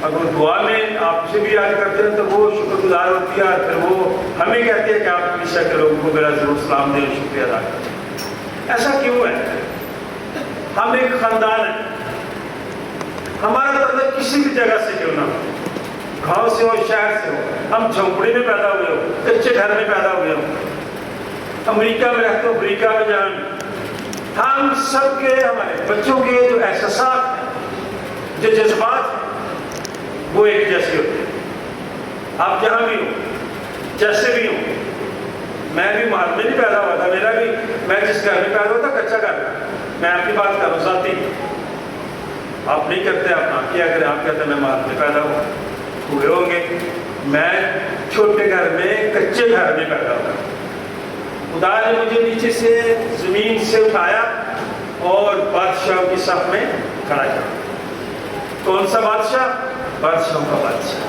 अगर दुआ में आपसे भी याद करते हैं तो वो शुक्रगुजार होती है, और फिर वो हमें कहते हैं कि आप हमेशा के लोगों को मेरा ज़रूर सलाम दें, शुक्रिया अदा करें। ऐसा क्यों है? हम एक ख़ानदान है, हमारा मतलब किसी भी जगह से क्यों ना हो, गाँव से हो, शहर से हो, हम झोंपड़ी में पैदा हुए हो, कच्चे घर में पैदा हुए हो, अमेरिका में रहते हो, अफ्रीका में जहाँ, हम सबके हमारे बच्चों के जो एहसास हैं, जो जज्बात हैं, वो एक जैसे होते हैं। आप जहाँ भी हो, जैसे भी हो, मैं भी महल में नहीं पैदा हुआ था, मेरा भी, मैं जिस घर में पैदा हुआ था कच्चा घर, मैं आपकी बात कर रहा हूँ साथी। आप नहीं करते, आप ना किया करें, आप कहते हैं मैं महल में पैदा हुए होंगे, मैं छोटे घर में, कच्चे घर में पैदा हुआ। खुदा ने मुझे नीचे से जमीन से उठाया और बादशाह की सफ में खड़ा किया। कौन सा बादशाह? बादशाह का बादशाह,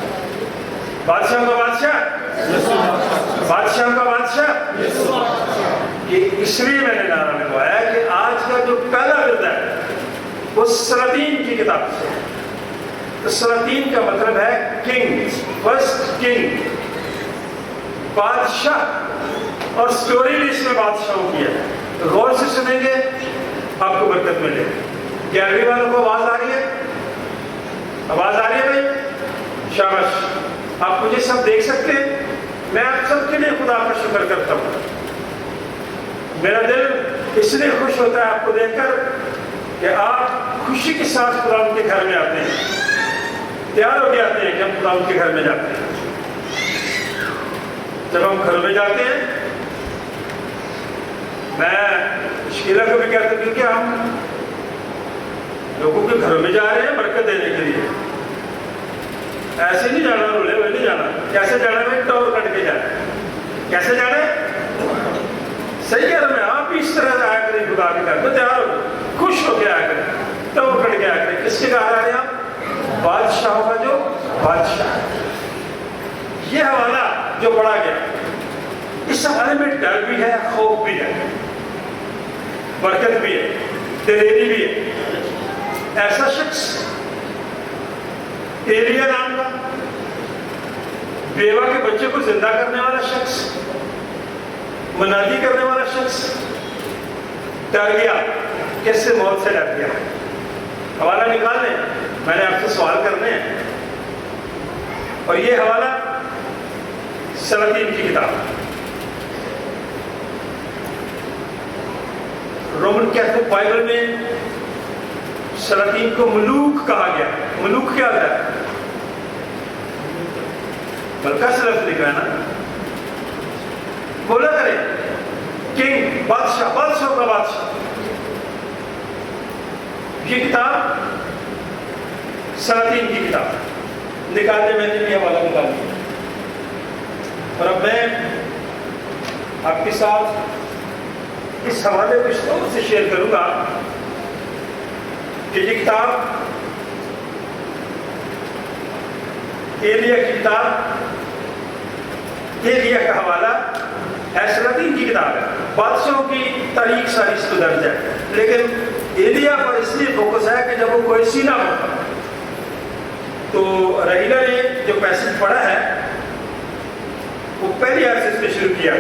बादशाह का बादशाह, बादशाह का बादशाह। ये इसलिए मैंने नारा लगवाया कि आज का जो पहला विरदा है वो सलातीन की किताब से है। तो सलातीन का मतलब है किंग, फर्स्ट किंग, बादशाह, और स्टोरी भी इसमें बादशाहों की है। तो गौर से सुनेंगे, आपको बरकत मिलेगी। 11वीं वालों को आवाज आ रही है? आवाज आ रही है भाई? शाबाश। आप मुझे सब देख सकते हैं। मैं आप सबके लिए खुदा का शुक्र करता हूँ। मेरा दिल इसलिए खुश होता है आपको देखकर कि आप खुशी के साथ खुदा के घर में आते हैं, तैयार होके आते हैं कि हम खुदा के घर में जाते हैं। जब हम घर में जाते हैं, मैं शीला को भी कहता हूँ, क्योंकि हम लोगों के घरों में जा रहे हैं बरकत देने के लिए। ऐसे नहीं जाना, रोले हुए नहीं जाना। कैसे जाना है? टॉर कट के जाना। कैसे जाना है? सही कह रहा मैं, आप भी इस तरह आया करें खुदा के घर में, तैयार हो, खुश होके आया करें, टॉर कट के आया करें। किसके घर आ रहे हैं आप? बादशाहों का जो बादशाह। ये हवाला जो पढ़ा गया, इस हवाले में डर भी है, खौफ भी है, बरकत भी है, दिलेरी भी है। ऐसा शख्स एलिया नाम का बेवा के बच्चे को जिंदा करने वाला शख्स, मनादी करने वाला शख्स डर गया। कैसे? मौत से डर गया। हवाला निकाल लें, मैंने आपसे सवाल करने हैं। और ये हवाला सलातीन की किताब, रोमन कैथोलिक बाइबल में सलातीन को मलूक कहा गया। मलूक क्या होता है? बल्कि से लफ्ज लिखा है ना, बोला करें किंग, बादशाह, बादशाह का बादशाह। ये किताब सलातीन की किताब निकालने, मैंने भी हवाला निकाल दिया। और अब मैं आपके साथ इस हवाले को इस तौर से शेयर करूंगा कि ये किताब एलिया की किताब, एलिया का हवाला ऐशरदीन की किताब है, बादशाहों की तारीख सारी इस पर दर्ज है। लेकिन एलिया पर इसलिए फोकस है कि जब वो कोई सीना पढ़ता, तो रहीला ने जो पैसेज पढ़ा है वो पहली आयत से शुरू किया।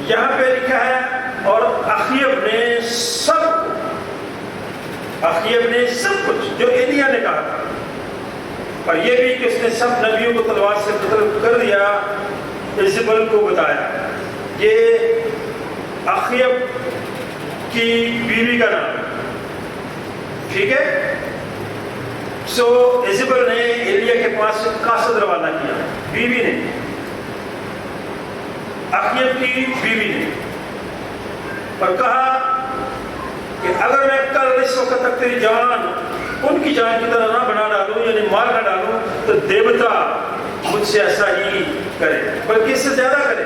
यहाँ पे लिखा है, और अखीब ने सब कुछ जो एलिया ने कहा था, और ये भी कि उसने सब नबियों को तलवार से कत्ल कर दिया, इज़बल को बताया। ये अखीब की बीवी का नाम, ठीक है। सो इज़बल ने एलिया के पास कासद रवाना किया, बीवी ने, अखीब की बीवी ने, और कहा कि अगर मैं कल इस वक्त तक तेरी जान उनकी जान की तरह ना बना डालूं, यानी मार ना डालूं, तो देवता मुझसे ऐसा ही करे, बल्कि इससे ज्यादा करे।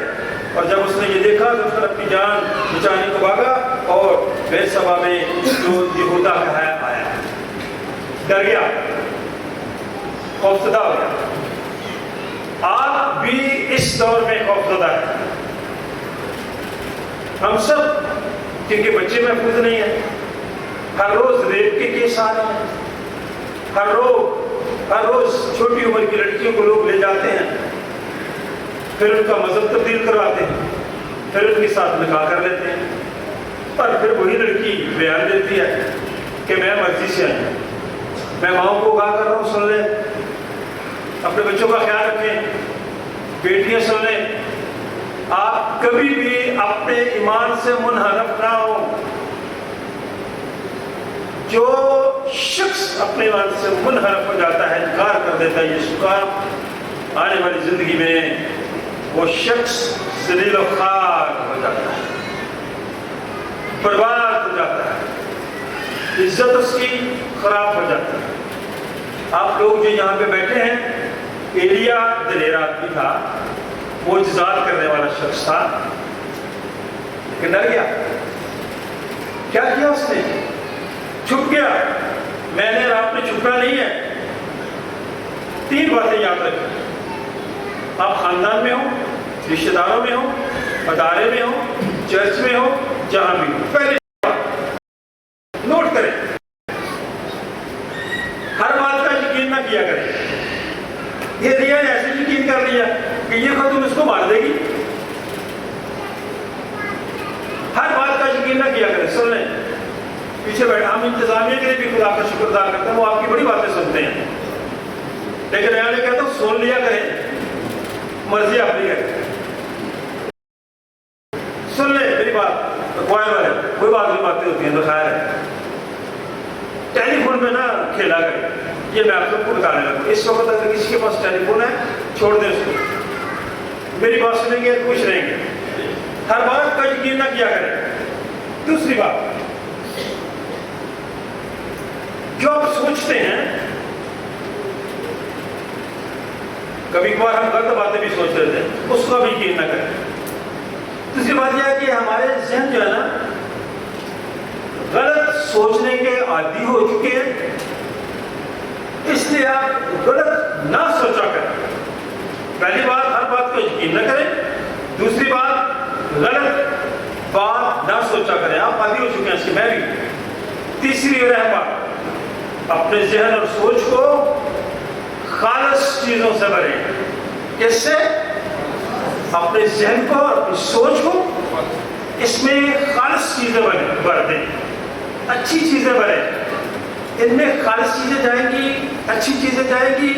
और जब उसने ये देखा तो उसने अपनी जान बचाने को भागा और बेरसबा में जो यहूदा का है आया, डर गया, खौफजदा हो गया। आप भी इस दौर में खौफजदा है, हम सब, क्योंकि बच्चे महफूज नहीं है। हर रोज रेप के केस आ रहे हैं, हर रोज छोटी उम्र की लड़कियों को लोग ले जाते हैं, फिर उनका मजहब तब्दील करवाते हैं, फिर उनके साथ निकाह कर लेते हैं, पर फिर वही लड़की बयान देती है कि मैं मर्जी से आई हूँ, मैं माओ को कहा कर रहा हूँ, सुन ले, अपने बच्चों का ख्याल रखें, बेटियां सुन लें। आप कभी भी अपने ईमान से मुनहरफ ना हो। जो शख्स अपने ईमान से मुनहरफ हो जाता है, इनकार कर देता है यीशु का, आने वाली जिंदगी में वो शख्स ज़लील और खार हो जाता है, बर्बाद हो जाता है, इज्जत उसकी खराब हो जाती है। आप लोग जो यहाँ पे बैठे हैं, एलिया दलेर आदमी था, वो जिहाद करने वाला शख्स था, लेकिन डर गया। क्या किया उसने? छुप गया। मैंने और आपने छुपना नहीं है। 3 बातें याद रखें। आप खानदान में हो, रिश्तेदारों में हो, अदारे में हो, चर्च में हो, जहां भी हो, पहले नोट करें, हर बात का यकीन ना किया करें। ये रिया ने ऐसे यकीन कर लिया कि ये खातून इसको मार देगी, हर बात का यकीन ना किया करें। सुन लें, पीछे बैठा, हम इंतजामिया के लिए भी खुदा का शुक्र अदा करते हैं, वो आपकी बड़ी बातें सुनते हैं, लेकिन मैं कहता हूँ सुन लिया करें, मर्जी अपनी करें। सुन ले मेरी बात, कोई बात नहीं, बातें होती हैं तो खैर है। टेलीफोन में ना खेला करें, ये मैं आप सबको बताने लगा। इस वक्त अगर किसी के पास टेलीफोन है, छोड़ दें उसको, मेरी बात सुनेंगे, खुश रहेंगे। हर बात का यकीन ना किया करें। दूसरी बात, जो आप सोचते हैं, कभी कभार हम गलत बातें भी सोच रहे थे, उसका भी यकीन ना करें। दूसरी बात यह है कि हमारे जहन जो है ना, गलत सोचने के आदी हो चुके हैं, इसलिए आप गलत ना सोचा करें। पहली बात, हर बात को यकीन न करें। दूसरी बात, गलत बात ना सोचा करें, आप आदी हो चुके हैं इसकी, मैं भी। तीसरी रह बात, अपने जहन और सोच को खालिस चीजों से भरें। किससे? अपने जहन को और अपनी सोच को इसमें खालिस चीजें भर दें, अच्छी चीजें भरें। इनमें खालिस चीजें जाएंगी, अच्छी चीजें जाएंगी,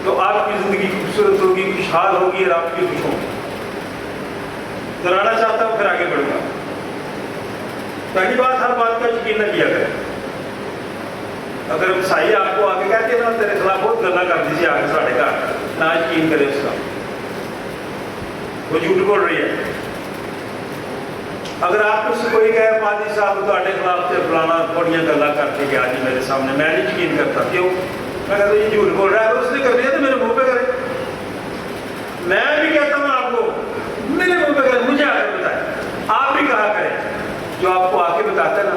तो आपकी जिंदगी खूबसूरत होगी, खुशहाल होगी और आप भी खुश होंगे। दोहराना चाहता हूं, फिर आगे बढ़ूंगा। पहली बात, हर बात का यकीन न किया करें। अगर ईसाई आपको आगे कहते हैं ना, तेरे खिलाफ बहुत गल्ला कर दीजिए आगे साढ़े का, ना यकीन करें उसका, वो झूठ बोल रही है। अगर आप उससे कोई कहे, पादी साहब ਤੁਹਾਡੇ खिलाफ से फलाना थोड़ियां गल्ला करके गया जी मेरे सामने, मैं नहीं यकीन करता, क्यों? मैं कहता ये झूठ बोल रहा है, अगर उसने कर दिया तो मेरे मुंह पे करे। मैं भी कहता हूँ आपको, मेरे मुंह पे करे, मुझे आकर बताए। आप भी कहा करें, जो आपको आके बताता है ना,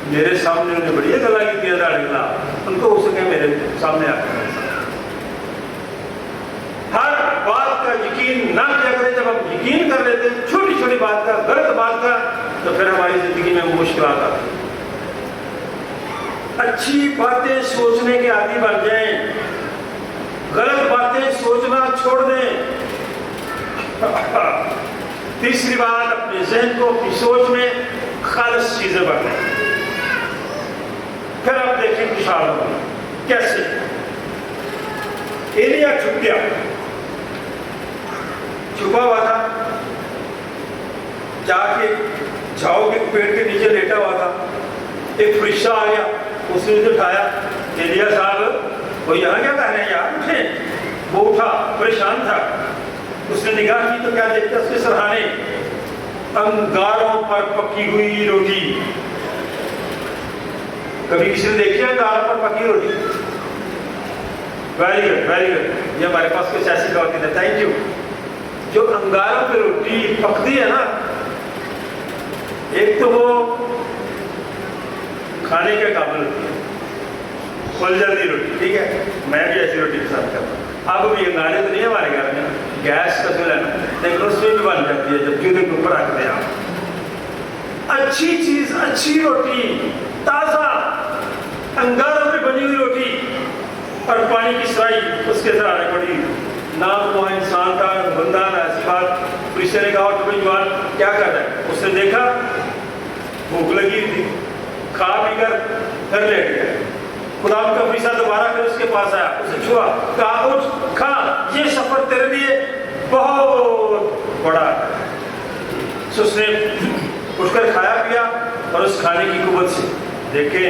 मेरे सामने उन्होंने बढ़िया गल्ला की दिया दाढ़ी खिलाफ, उनको हो सके मेरे सामने आकर। हर बात का यकीन कर लेते हैं छोटी छोटी बात का, गलत बात का, तो फिर हमारी जिंदगी में मुश्किलात आती हैं। अच्छी बातें सोचने के आदी बन जाएं, गलत बातें सोचना छोड़ दें। तीसरी बात, अपने जहन को, अपनी सोच में खालिस चीजें बदलें, फिर आप देखें खुशहाल होंगे। कैसे? एलिया छुप गया, छुपा हुआ था, जाके झाओ के पेड़ के नीचे लेटा हुआ था। एक फरिश्ता आ गया, उसने उसे उठाया, एलिया साहब वो यहाँ क्या कर रहे हैं यार, उठे। वो उठा, परेशान था। उसने निगाह की तो क्या देखता, उसके सरहाने अंगारों पर पकी हुई रोटी। कभी किसी ने देखी है अंगारों पर पकी रोटी? Very good, very good. ये हमारे पास कुछ ऐसी बात है, थैंक यू। जो अंगारों पर रोटी पकती है ना, एक तो वो खाने के काबिल होती है, फुल जल्दी रोटी, ठीक है, मैं भी ऐसी रोटी पसंद करता हूँ। अब भी अंगारे तो नहीं है हमारे घर में, गैस का चूल्हा है, लेकिन उसमें भी बन जाती है जब चूल्हे के ऊपर रखते हैं आप। अच्छी चीज, अच्छी रोटी, ताजा अंगारों में बनी हुई रोटी और पानी की सराई उसके सराहने पड़ी। ना वो इंसान था, बंदा ना ऐसी बात। पुलिस ने कहा तुम्हें जवान क्या कर रहा है? उसने देखा भूख लगी थी, खा पी कर घर लेट गया। खुदा का फरिश्ता दोबारा फिर उसके पास आया, उसे छुआ, कहा उठ खा, ये सफर तेरे लिए बहुत बड़ा है। तो उसने उठकर खाया पिया और उस खाने की कुव्वत से देखें,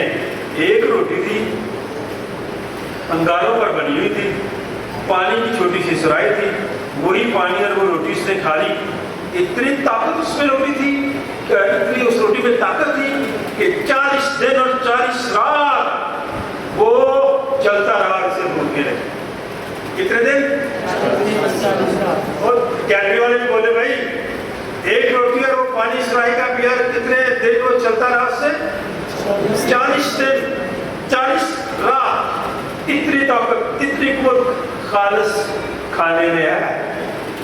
एक रोटी थी, अंगारों पर बनी हुई थी, पानी की छोटी सी सुराही थी, वही पानी और वो रोटी उसने खा ली। इतनी ताकत उसमें रोटी थी, इतनी उस रोटी में ताकत थी कि 40 दिन और 40 रात वो चलता रहा, इसे भूखे रहे। कितने दिन? और कैंटी वाले भी बोले भाई एक रोटी और वो पानी सुराही का पिया, कितने दिन वो चलता रहा उससे? 40 दिन 40 रात। इतनी ताकत, इतनी कुव्वत खालिस खाने में है।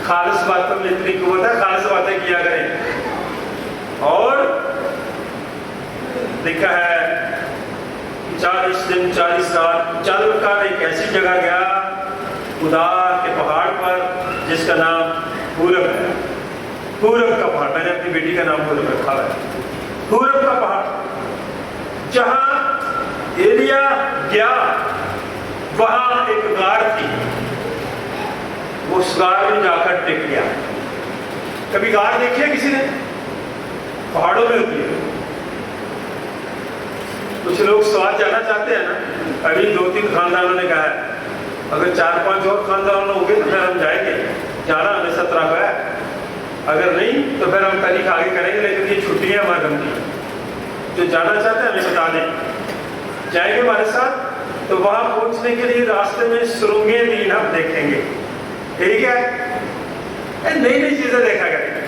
खालिस बातों में इतनी कुव्वत है, खालिस बातें किया करें। और लिखा है 40 दिन 40 रात चलकर एक ऐसी जगह गया, खुदा के पहाड़ पर, जिसका नाम पूरब है। पूरब का पहाड़, मैंने अपनी बेटी का नाम पूरब रखा है। पूरब का पहाड़, जहां एलिया गया वहां एक गार थी, उस गार में जाकर टिक गया। कभी गार देखी है किसी ने? पहाड़ों में होती है। कुछ लोग स्वाद जाना चाहते हैं ना, अभी 2-3 खानदानों ने कहा है अगर 4-5 और खानदान होंगे तो फिर हम जाएंगे, जाना हमें 17 को है, अगर नहीं तो फिर हम तारीख आगे करेंगे, लेकिन ये छुट्टी है हमारे घर की। जो जाना चाहते हैं हमें बता दें, जाएंगे हमारे साथ। तो वहां पहुंचने के लिए रास्ते में सुरंगें भी हम देखेंगे, ठीक है, नई नई चीजें देखा करेंगे।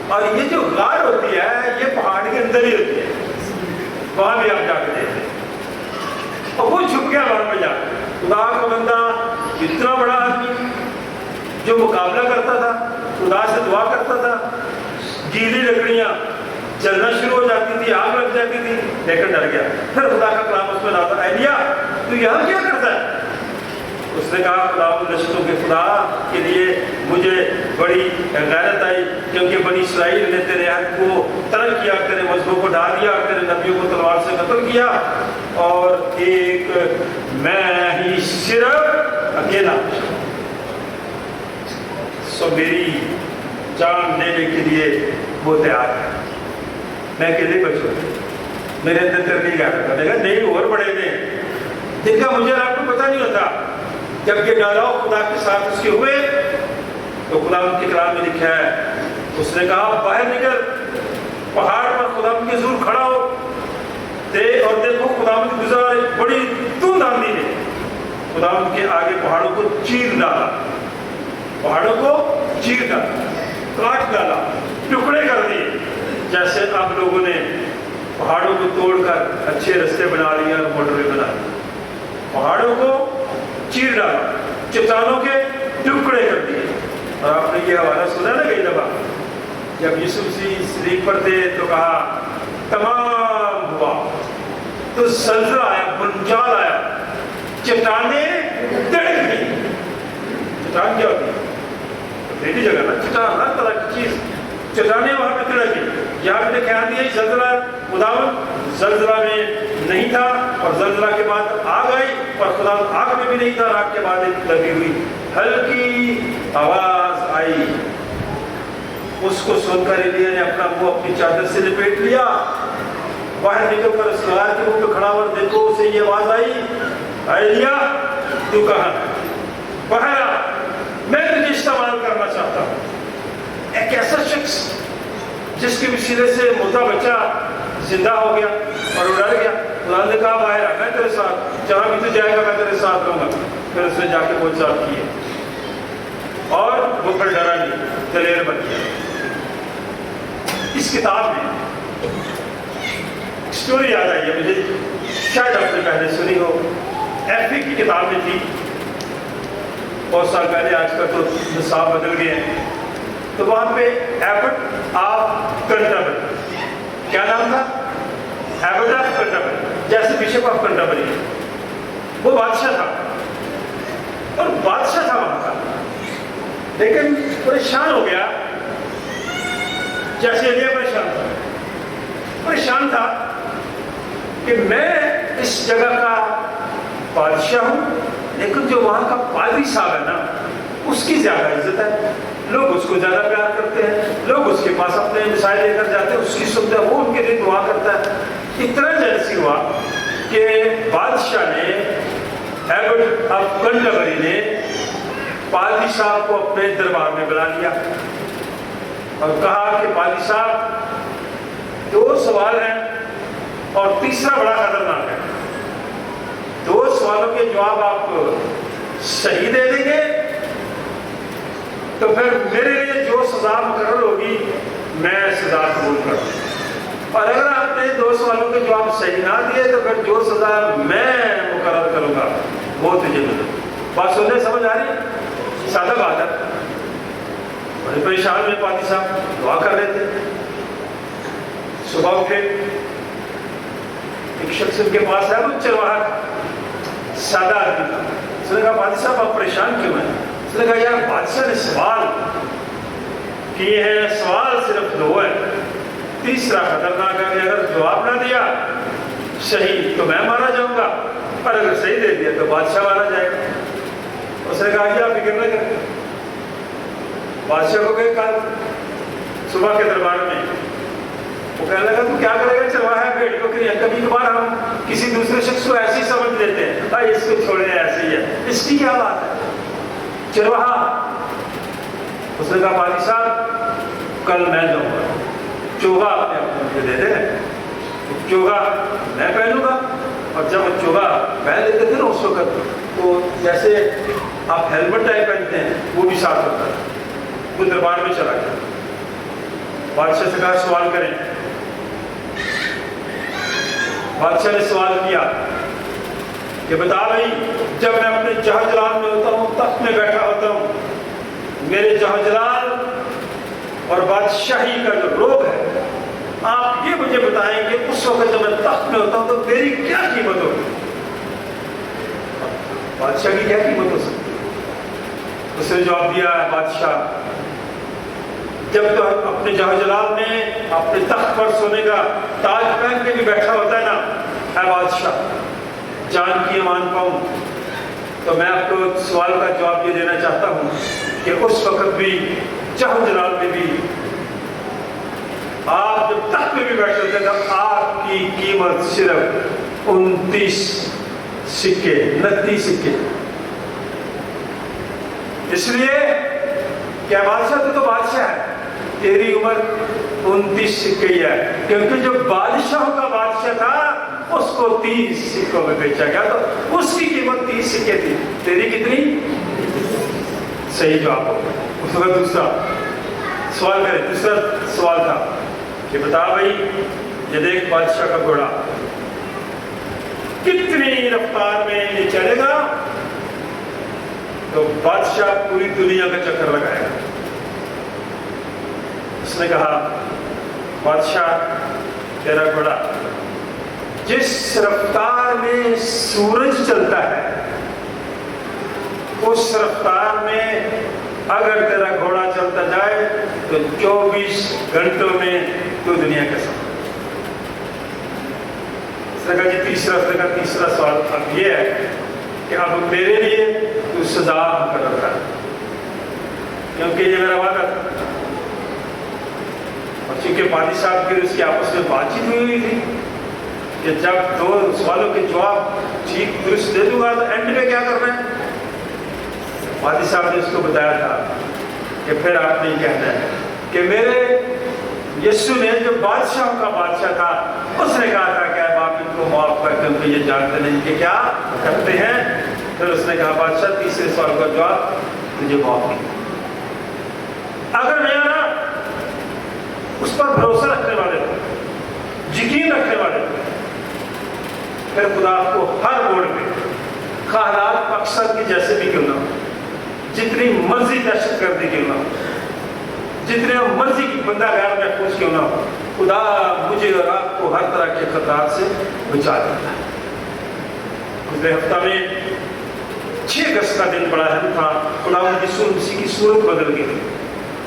और ये जो गार होती है ये पहाड़ के अंदर ही होती है, वहां भी आप जाकर देखते। और वो छुप गया वहां पर जाकर। खुदा का बंदा, इतना बड़ा आदमी जो मुकाबला करता था, खुदा से दुआ करता था, गीली लकड़ियां जलना शुरू हो जाती थी, आग लग जाती थी, लेकर डर गया। फिर खुदा का कलाम उसमें लाता, एलिया तू यहाँ क्या करता है? उसने कहा खुदा नश्तों के खुदा के लिए मुझे बड़ी गैरत आई, क्योंकि बनी इस्राएल ने तेरे हक को तर्क किया, तेरे मजहबों को डाल दिया, तेरे नबियों को तलवार से कत्ल किया, और एक मैं ही सिर्फ अकेला, सो मेरी जान लेने के लिए वो तैयार है। मैं अकेले बचूं, मेरे अंदर करने का देखा नहीं और बड़े ने जिनका मुझे आपको पता नहीं होता। जब ये डालाव खुदा के साथ उसके हुए तो खुदा उनके कलाम में लिखा है, उसने कहा बाहर निकल, पहाड़ पर खुदा के जरूर खड़ा हो और देखो खुदा गुजरा बड़ी धुंध आंधी ने खुदा के आगे पहाड़ों को चीर डाला, पहाड़ों को चीर डाला, काट डाला, टुकड़े कर दिए। जैसे आप लोगों ने पहाड़ों को तोड़कर अच्छे रास्ते बना लिए और मोटरवे बना ली, पहाड़ों को चीर डाला, चट्टानों के टुकड़े कर दिए। और आपने ये हवाला सुना ना कई दफा, जब यूसुफ सलीब पर थे तो कहा तमाम हुआ, तो जलजला आया, भूचाल आया, चट्टानें तड़क गई। चट्टान क्या होती है? पथरीली जगह ना, चट्टान हर तरह की चीज, चट्टानें वहां पे तड़क गई। यहाँ पे ख्याल दिया जलजला खुदावन जलजला में नहीं था, और जलजला के बाद आग आई, और खुदा आग में भी नहीं था, आग के बाद एक लगी हुई हल्की आवाज आई। उसको सुनकर एलिया ने अपना मुंह अपनी चादर से लपेट लिया, बाहर निकलकर उस कार के मुंह पे खड़ा हुआ, देखो उसे ये आवाज आई, एलिया तू कहाँ है? बाहर आ, मैं तुझे इस्तेमाल करना चाहता हूँ। एक ऐसा शख्स जिसके वसीले से मुर्दा बच्चा जिंदा हो गया और वो डर गया, खुदा ने कहा बाहर आ, मैं तेरे साथ, जहां भी तू जाएगा मैं तेरे साथ रहूंगा। फिर उसने जाके वो साथ किए, और वो फिर डरा नहीं, दलेर बन गया। इस किताब में स्टोरी याद आई है मुझे, शायद आपने पहले सुनी हो, एफिक की किताब में थी बहुत साल पहले, आजकल तो निसाब बदल गए हैं। तो वहां पे एबट ऑफ कैंटरबरी, क्या नाम था? एबट ऑफ कैंटरबरी, जैसे बिशप ऑफ कैंटरबरी, वो बादशाह था, और बादशाह था वहां का, लेकिन परेशान हो गया, जैसे एलिया परेशान था कि मैं इस जगह का बादशाह हूं, लेकिन जो वहां का पादरी साहब है ना, उसकी ज्यादा इज्जत है, लोग उसको ज्यादा प्यार करते हैं, लोग उसके पास अपने मिसाइल लेकर जाते हैं, उसकी सुनते हैं, वो उनके लिए दुआ करता है। इतना जैसी हुआ कि बादशाह ने, एबट ऑफ कैंटरबरी ने पादरी साहब को अपने दरबार में बुला लिया और कहा कि पादरी साहब, 2 सवाल हैं और तीसरा बड़ा खतरनाक है। 2 सवालों के जवाब आप सही दे देंगे तो फिर मेरे लिए जो सजा मुकर्रर होगी मैं सजा कबूल करूंगा, और अगर आपने 2 सवालों के जवाब सही ना दिए तो फिर जो सजा मैं मुकर्रर करूंगा वो तुझे मिले। बात सुनने समझ आ रही? सादा बात है। बड़े परेशान में पादी साहब दुआ कर रहे थे। सुबह उठे, एक शख्स उनके पास है, वो चरवाहा सादा आदमी था। उसने कहा पादी साहब आप परेशान क्यों हैं? उसने कहा यार बादशाह ने सवाल किए हैं, सवाल सिर्फ 2 है, तीसरा खतरनाक है कि अगर जवाब ना दिया सही तो मैं मारा जाऊंगा, और अगर सही दे दिया तो बादशाह मारा जाएगा। उसने कहा कि आप फिक्र न करें। बादशाह को गए कल सुबह के दरबार में, वो कहने लगा तू क्या करेगा? चरवाहा भेड़ बकरी है, कभी कभार हम किसी दूसरे शख्स को ऐसे ही समझ लेते हैं, भाई इसको छोड़े ऐसे ही है, इसकी क्या बात है? चरवाहा। उसने कहा पादी साहब कल मैं जाऊंगा, चोगा अपने आप मुझे दे दे, चोगा मैं पहनूंगा, और जब चोगा पहन लेते थे ना उस वक्त, तो जैसे आप हेलमेट टाइप पहनते हैं वो भी साथ होता है। वो दरबार में चला गया, बादशाह से कहा सवाल करें। बादशाह ने सवाल किया कि बता भाई, जब मैं अपने जहाजलाल में होता हूँ, तख्त में बैठा होता हूँ, मेरे जहाजलाल और बादशाही का जो रोग है, आप ये मुझे बताएं कि उस वक्त जब मैं तख्त में होता हूँ तो मेरी क्या कीमत होगी? बादशाह की क्या कीमत हो सकती है? उसने जवाब दिया, बादशाह जब तो अपने जहाजलाल में अपने तख्त पर सोने का ताज पहन के भी बैठा होता है ना, है बादशाह, जान की अमान पाऊं, तो मैं आपको सवाल का जवाब ये देना चाहता हूं कि उस वक्त भी जहाजलाल में भी आप जब तख्त में भी बैठे होते हैं तो आपकी कीमत सिर्फ 29 सिक्के, 29 सिक्के। इसलिए क्या बादशाह तो बादशाह है, तेरी उम्र 29 सिक्के ही है, क्योंकि जो बादशाह का बादशाह था उसको 30 सिक्कों में बेचा गया, तो उसकी कीमत 30 सिक्के थी, तेरी कितनी? सही जवाब हो। उस वक्त दूसरा सवाल करें, दूसरा सवाल था कि बता भाई, ये देख बादशाह का घोड़ा कितनी रफ्तार में ये चलेगा तो बादशाह पूरी दुनिया का चक्कर लगाएगा। उसने कहा, बादशाह तेरा घोड़ा जिस रफ्तार में सूरज चलता है उस रफ्तार में अगर तेरा घोड़ा चलता जाए तो 24 घंटों में तू दुनिया का सफर। तीसरा सवाल अब ये है कि अब मेरे लिए तू सजा मुकर्रर कर, क्योंकि ये मेरा वादा था। और चूंकि पादी साहब की उसकी आपस में बातचीत हुई थी कि जब 2 सवालों के जवाब ठीक दुरुस्त दे दूंगा तो एंड में क्या करना है, पादी साहब ने उसको बताया था कि फिर आपने कहना है कि मेरे यीशु ने जो बादशाहों का बादशाह था उसने कहा था कि अब आप इनको माफ कर, क्योंकि ये जानते नहीं कि क्या करते हैं। फिर उसने कहा, बादशाह तीसरे सवाल का जवाब तुझे माफ नहीं। अगर मैं ना उस पर भरोसा रखने वाले थे, यकीन रखने वाले थे, फिर खुदा आपको हर मोड़ पे हालात अक्सर की जैसे भी क्यों ना हो, जितनी मर्जी दहशत गर्दी क्यों ना हो, जितने मर्जी की बंदागार महफूज क्यों ना हो, खुदा मुझे और आपको हर तरह के खतरात से बचा देता है। पिछले हफ्ता में 6 अगस्त का दिन बड़ा अहम था। खुदा यीशु की सूरत बदल गई थी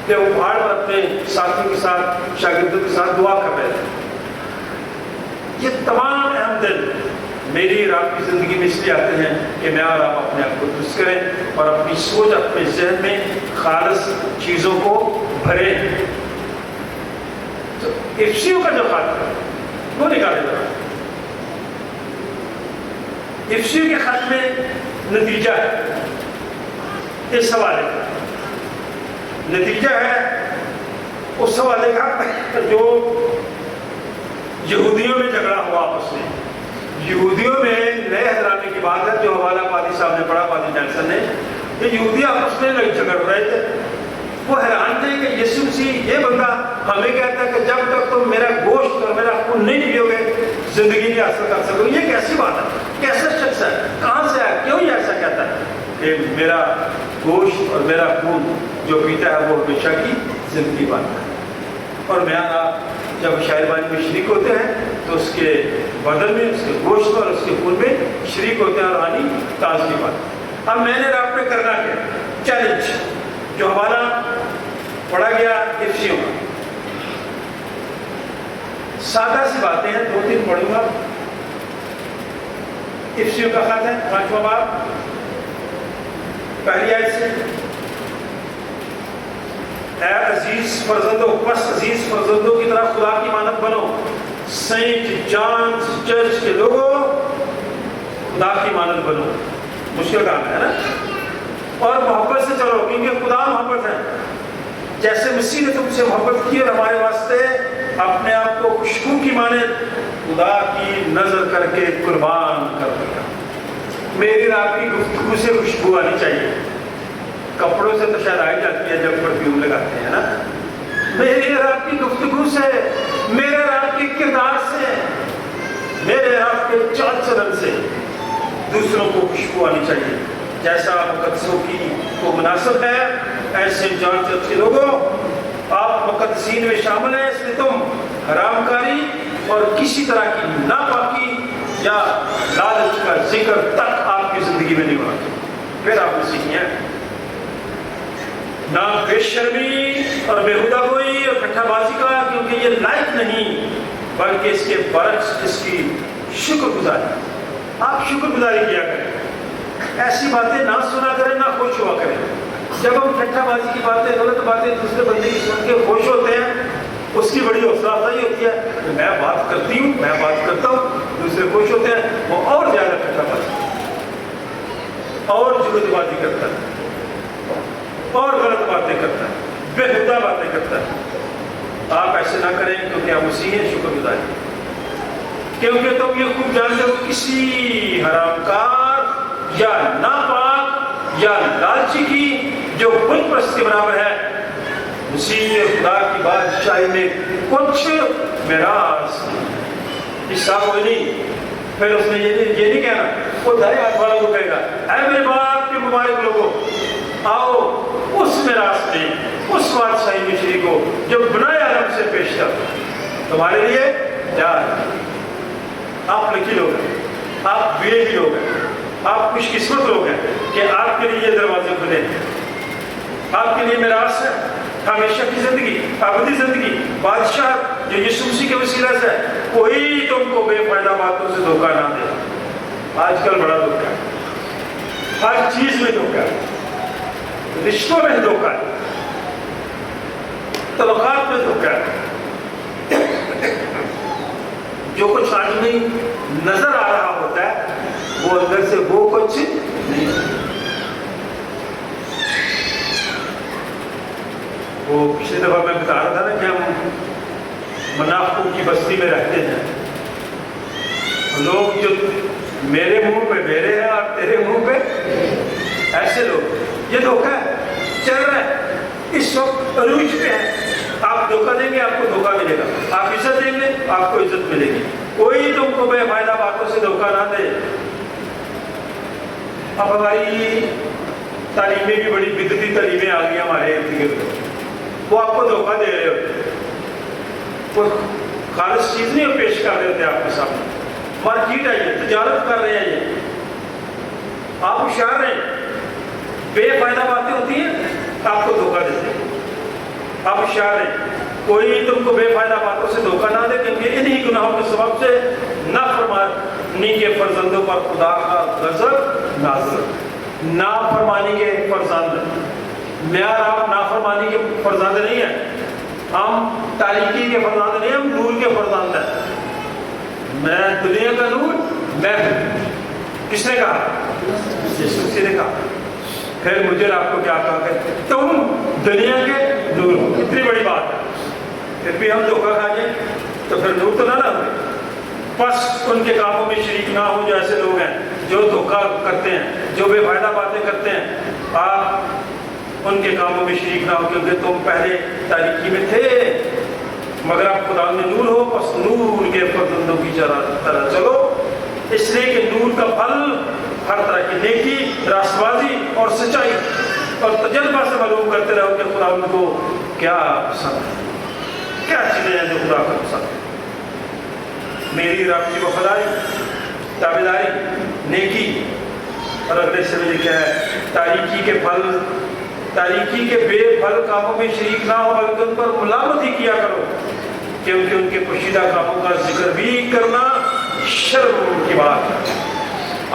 कि वो पहाड़ पर अपने साथियों के साथ, शागिर्दों के साथ दुआ कर रहे थे। ये तमाम अहम दिन मेरी और आपकी जिंदगी में इसलिए आते हैं कि मैं और आप अपने आप को दुरुस्त करें और अपनी सोच, अपने जहन में खालिस चीजों को भरें। तो इफ्सियों का जो खत है वो निकाले जाए। इफ्सियों के खत में नतीजा है इस हवाले का, नतीजा है उस हवाले का जो यहूदियों में झगड़ा हुआ आपस में। यहूदियों में नए हजराने की बात है जो हवाला पादी साहब ने पढ़ा, पादी जैक्सन ने, ये यहूदी आपस में झगड़ रहे थे। वो हैरान थे कि यीशु मसीह ये बंदा हमें कहता है कि जब तक तुम मेरा गोश्त और मेरा खून नहीं पियोगे जिंदगी नहीं हासिल कर सकोगे। ये कैसी बात है, कैसा शख्स है, कहाँ से है, क्यों ये ऐसा कहता है कि मेरा गोश्त और मेरा खून जो पीता है वो हमेशा की जिंदगी पाता है। और मैं आप जब शायरबानी में शरीक होते हैं तो उसके बदल में, उसके गोश्त और उसके खून में शरीक होते हैं और आनी ताजगी बात। अब मैंने आपने करना क्या, चैलेंज जो हमारा पढ़ा गया इफ्सियों का, सादा सी बातें हैं, 2-3 पढ़ूंगा। इफ्सियों का खत है 5वां बाब, पहली आयत से, ऐ अजीज फर्जंदों, बस अजीज फर्जंदों की तरह खुदा की मानत बनो। सेंट जॉन्स चर्च के लोगों खुदा की मानत बनो। मुश्किल काम है ना, और मोहब्बत से चलो क्योंकि खुदा मोहब्बत है। जैसे मसीह ने तुमसे मोहब्बत की और हमारे वास्ते अपने आप को खुशबू की माने खुदा की नजर करके कुर्बान कर दिया। मेरी आपकी गुफ्तगू से खुशबू आनी चाहिए, कपड़ों से तो शायद आई जाती है जब परफ्यूम लगाते हैं ना। मेरे और आपकी गुफ्तगू से, मेरे और आपके किरदार से, मेरे और आपके चाल चलन से दूसरों को खुशबू आनी चाहिए। जैसा मुकद्दसों की को मुनासिब है ऐसे जॉन चर्च के लोगों आप मुकद्दसीन में शामिल हैं, इसलिए तुम हरामकारी और किसी तरह की नापाकी या लालच का जिक्र तक आपकी जिंदगी में नहीं होना चाहिए। फिर आप मसीही हैं। ना बेशर्मी और बेहुदा गोई और कट्ठाबाजी का, क्योंकि ये लायक नहीं, बल्कि इसके बरक्स इसकी शुक्रगुजारी। आप शुक्रगुजारी किया करें, ऐसी बातें ना सुना करें, ना खुश हुआ करें। जब हम ठट्ठाबाजी की बातें, गलत बातें दूसरे बंदे की सुन के खुश होते हैं, उसकी बड़ी हौसला अफजाई होती है। तो मैं बात करती हूँ, मैं बात करता हूँ, दूसरे खुश होते हैं, वो और ज्यादा ठट्ठाबाजी और जुगतबाजी करता है और गलत बातें करता है, बेहुदा बातें करता है। आप ऐसे ना करें क्योंकि आप उसी हैं शुक्रगुजारी, क्योंकि तुम ये खूब जानते हो किसी हरामकार या नापाक या लालची की जो बुत परस्त के बराबर है मसीह खुदा की बादशाही में कुछ मिरास हिस्सा कोई नहीं। फिर उसने ये नहीं कहना, वो दाएं हाथ वालों को कहेगा, ऐ मेरे बाप के मुबारक लोगों आओ उस मिरास में, उस बादशाही मिस्री को जो बनाया हमसे पेशतर तुम्हारे लिए तैयार है। आप लकी लोग हैं, आप विवेकी लोग हैं, आप खुशकिस्मत लोग हैं कि आपके लिए ये दरवाजे खुले हैं। आपके लिए मिरास है हमेशा की जिंदगी, अबदी जिंदगी, बादशाह जो यीशु मसीह के वसीला से है। कोई तुमको बेफायदा बातों से धोखा ना दे। आजकल बड़ा धोखा है, हर चीज में धोखा है, रिश्तों में धोखा है, तलखात में धोखा है। जो कुछ आदमी नजर आ रहा होता है वो अंदर से वो कुछ नहीं। वो पिछली दफा मैं बता रहा था ना कि हम मुनाफिकों की बस्ती में रहते हैं। लोग जो मेरे मुंह पे मेरे हैं और तेरे मुंह पे ऐसे लोग, ये धोखा है, चल रहा है, इस वक्त अरूज पे है। आप धोखा देंगे आपको धोखा मिलेगा, आप इज्जत देंगे आपको इज्जत मिलेगी। कोई तुमको बेफायदा बातों से धोखा ना दे। अब हमारी तालीमें भी बड़ी बिदती तालीमें आ गई हमारे इर्द गिर्द, वो आपको धोखा दे रहे होते, कोई खालिस चीज नहीं पेश कर रहे होते आपके सामने। मार्केट है ये, तजारत कर रहे हैं ये, आप होशियार हैं। बेफायदा बातें होती हैं आपको धोखा देते हैं, आप होशियार हैं। कोई तुमको बेफायदा बातों से धोखा ना दे, क्योंकि इन्हीं गुनाहों के सबब से नाफरमानी के फर्जंदों पर खुदा का गजब नाज़िल। नाफरमानी के फर्जंद, मैं और आप नाफरमानी के फर्जंद नहीं है, हम तारीकी के फर्जंद नहीं, हम नूर के फर्जंद हैं। मैं दुनिया का नूर मैं हूं। किसने कहा? यीशु मसीह ने कहा। फिर मुझे आपको क्या कहा कि तुम दुनिया के नूर हो। इतनी बड़ी बात है, फिर भी हम धोखा खा जाए तो फिर नूर तो ना हो। बस उनके कामों में शरीक ना हो जो ऐसे लोग हैं जो धोखा करते हैं, जो बेफायदा बातें करते हैं। आप उनके कामों में शरीक ना हो, क्योंकि तुम पहले तारीकी में थे मगर आप खुदा में नूर हो। बस नूर के फर्जंदों की तरह चलो, इसलिए कि नूर का फल हर तरह की नेकी, रास्तबाजी और सच्चाई और तजर्बा से मालूम करते रहो कि खुदा उनको क्या पसंद है, क्या चीजें हैं जो खुदा को पसंद है। मेरी रब की वफादारी, ताबेदारी, नेकी। और अगले से में लिखा है तारीकी के फल, तारीकी के बेफल कामों में शरीक ना हो, बल्कि उन पर मुलामत ही किया करो, क्योंकि उनके पोशीदा कामों का जिक्र भी करना शर्म की बात है।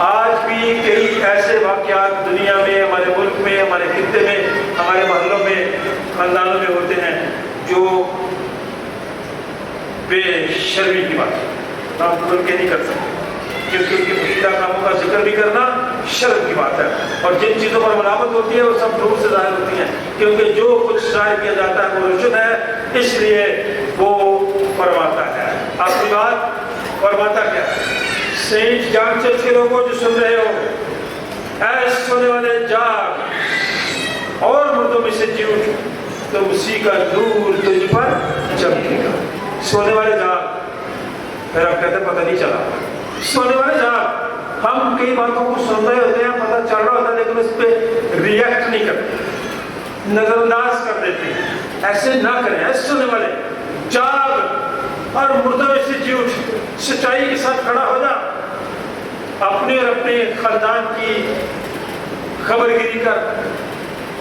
आज भी कई ऐसे वाक़यात दुनिया में, हमारे मुल्क में, हमारे खित्ते में, हमारे मोहल्लों में, खानदानों में होते हैं जो बेशर्मी की बात है, हम खुल के नहीं कर सकते, क्योंकि उनके पोशीदा कामों का जिक्र भी करना शर्म की बात है। और जिन चीज़ों पर मलामत होती है वो सब नूर से जाहिर होती हैं, क्योंकि जो कुछ जाहिर किया जाता है वो रोशन है, इसलिए वो फरमाता है। आपकी बात फरमाता क्या है? सेंट जाग चर्च के लोगों जो सुन रहे हो, ऐ सोने वाले जाग और मुर्दों में से जी उठ, तो उसी का नूर तुझ पर चमकेगा। सोने वाले जाग, फिर आप कहते पता नहीं चला। सोने वाले जाग, हम कई बातों को सुन रहे होते हैं, पता चल रहा होता है, लेकिन उस पर रिएक्ट नहीं करते, नजरअंदाज कर देते हैं। ऐसे ना करें। ऐसे सोने वाले जाग और मुर्दों में से जी उठ, सच्चाई के साथ खड़ा हो जा, अपने और अपने खानदान की खबरगिरी कर,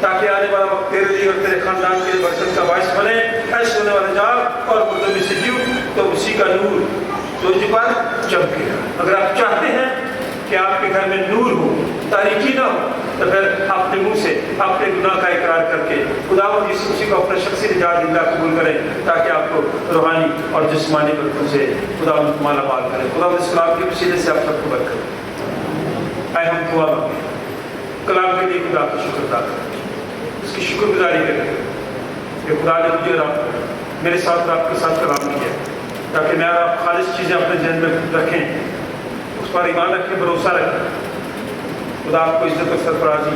ताकि आने वाला वक्त तेरे लिए और तेरे खानदान के लिए बरकत का बायस बने। ऐसे होने वाले जाग और मुर्दों में से जी उठ, तो उसी का नूर तुझ पर चमकेगा। अगर आप चाहते हैं कि आपके घर में नूर हो, तारीकी ना हो, तो फिर अपने मुंह से अपने गुनाह का इकरार करके खुदावंद यीशु मसीह को अपना शख्सी निजात जिंदा कबूल करें, ताकि आपको रूहानी और जिस्मानी बरकतों से खुदावंद माला माल करें। खुदावंद इस कलाम के वसीले से आप सबको बरकत दें। आए हम दुआ मांगें, कलाम के लिए खुदा का शुक्र अदा करें, उसकी शुक्रगुजारी करें कि खुदा ने मुझे और आपको, मेरे साथ और आपके साथ कलाम किया, ताकि मैं और आप खालिश चीज़ें अपने जहन में रखें, उस पर ईमान रखें, भरोसा रखें। खुदा आपको इज्जत और सरफराजी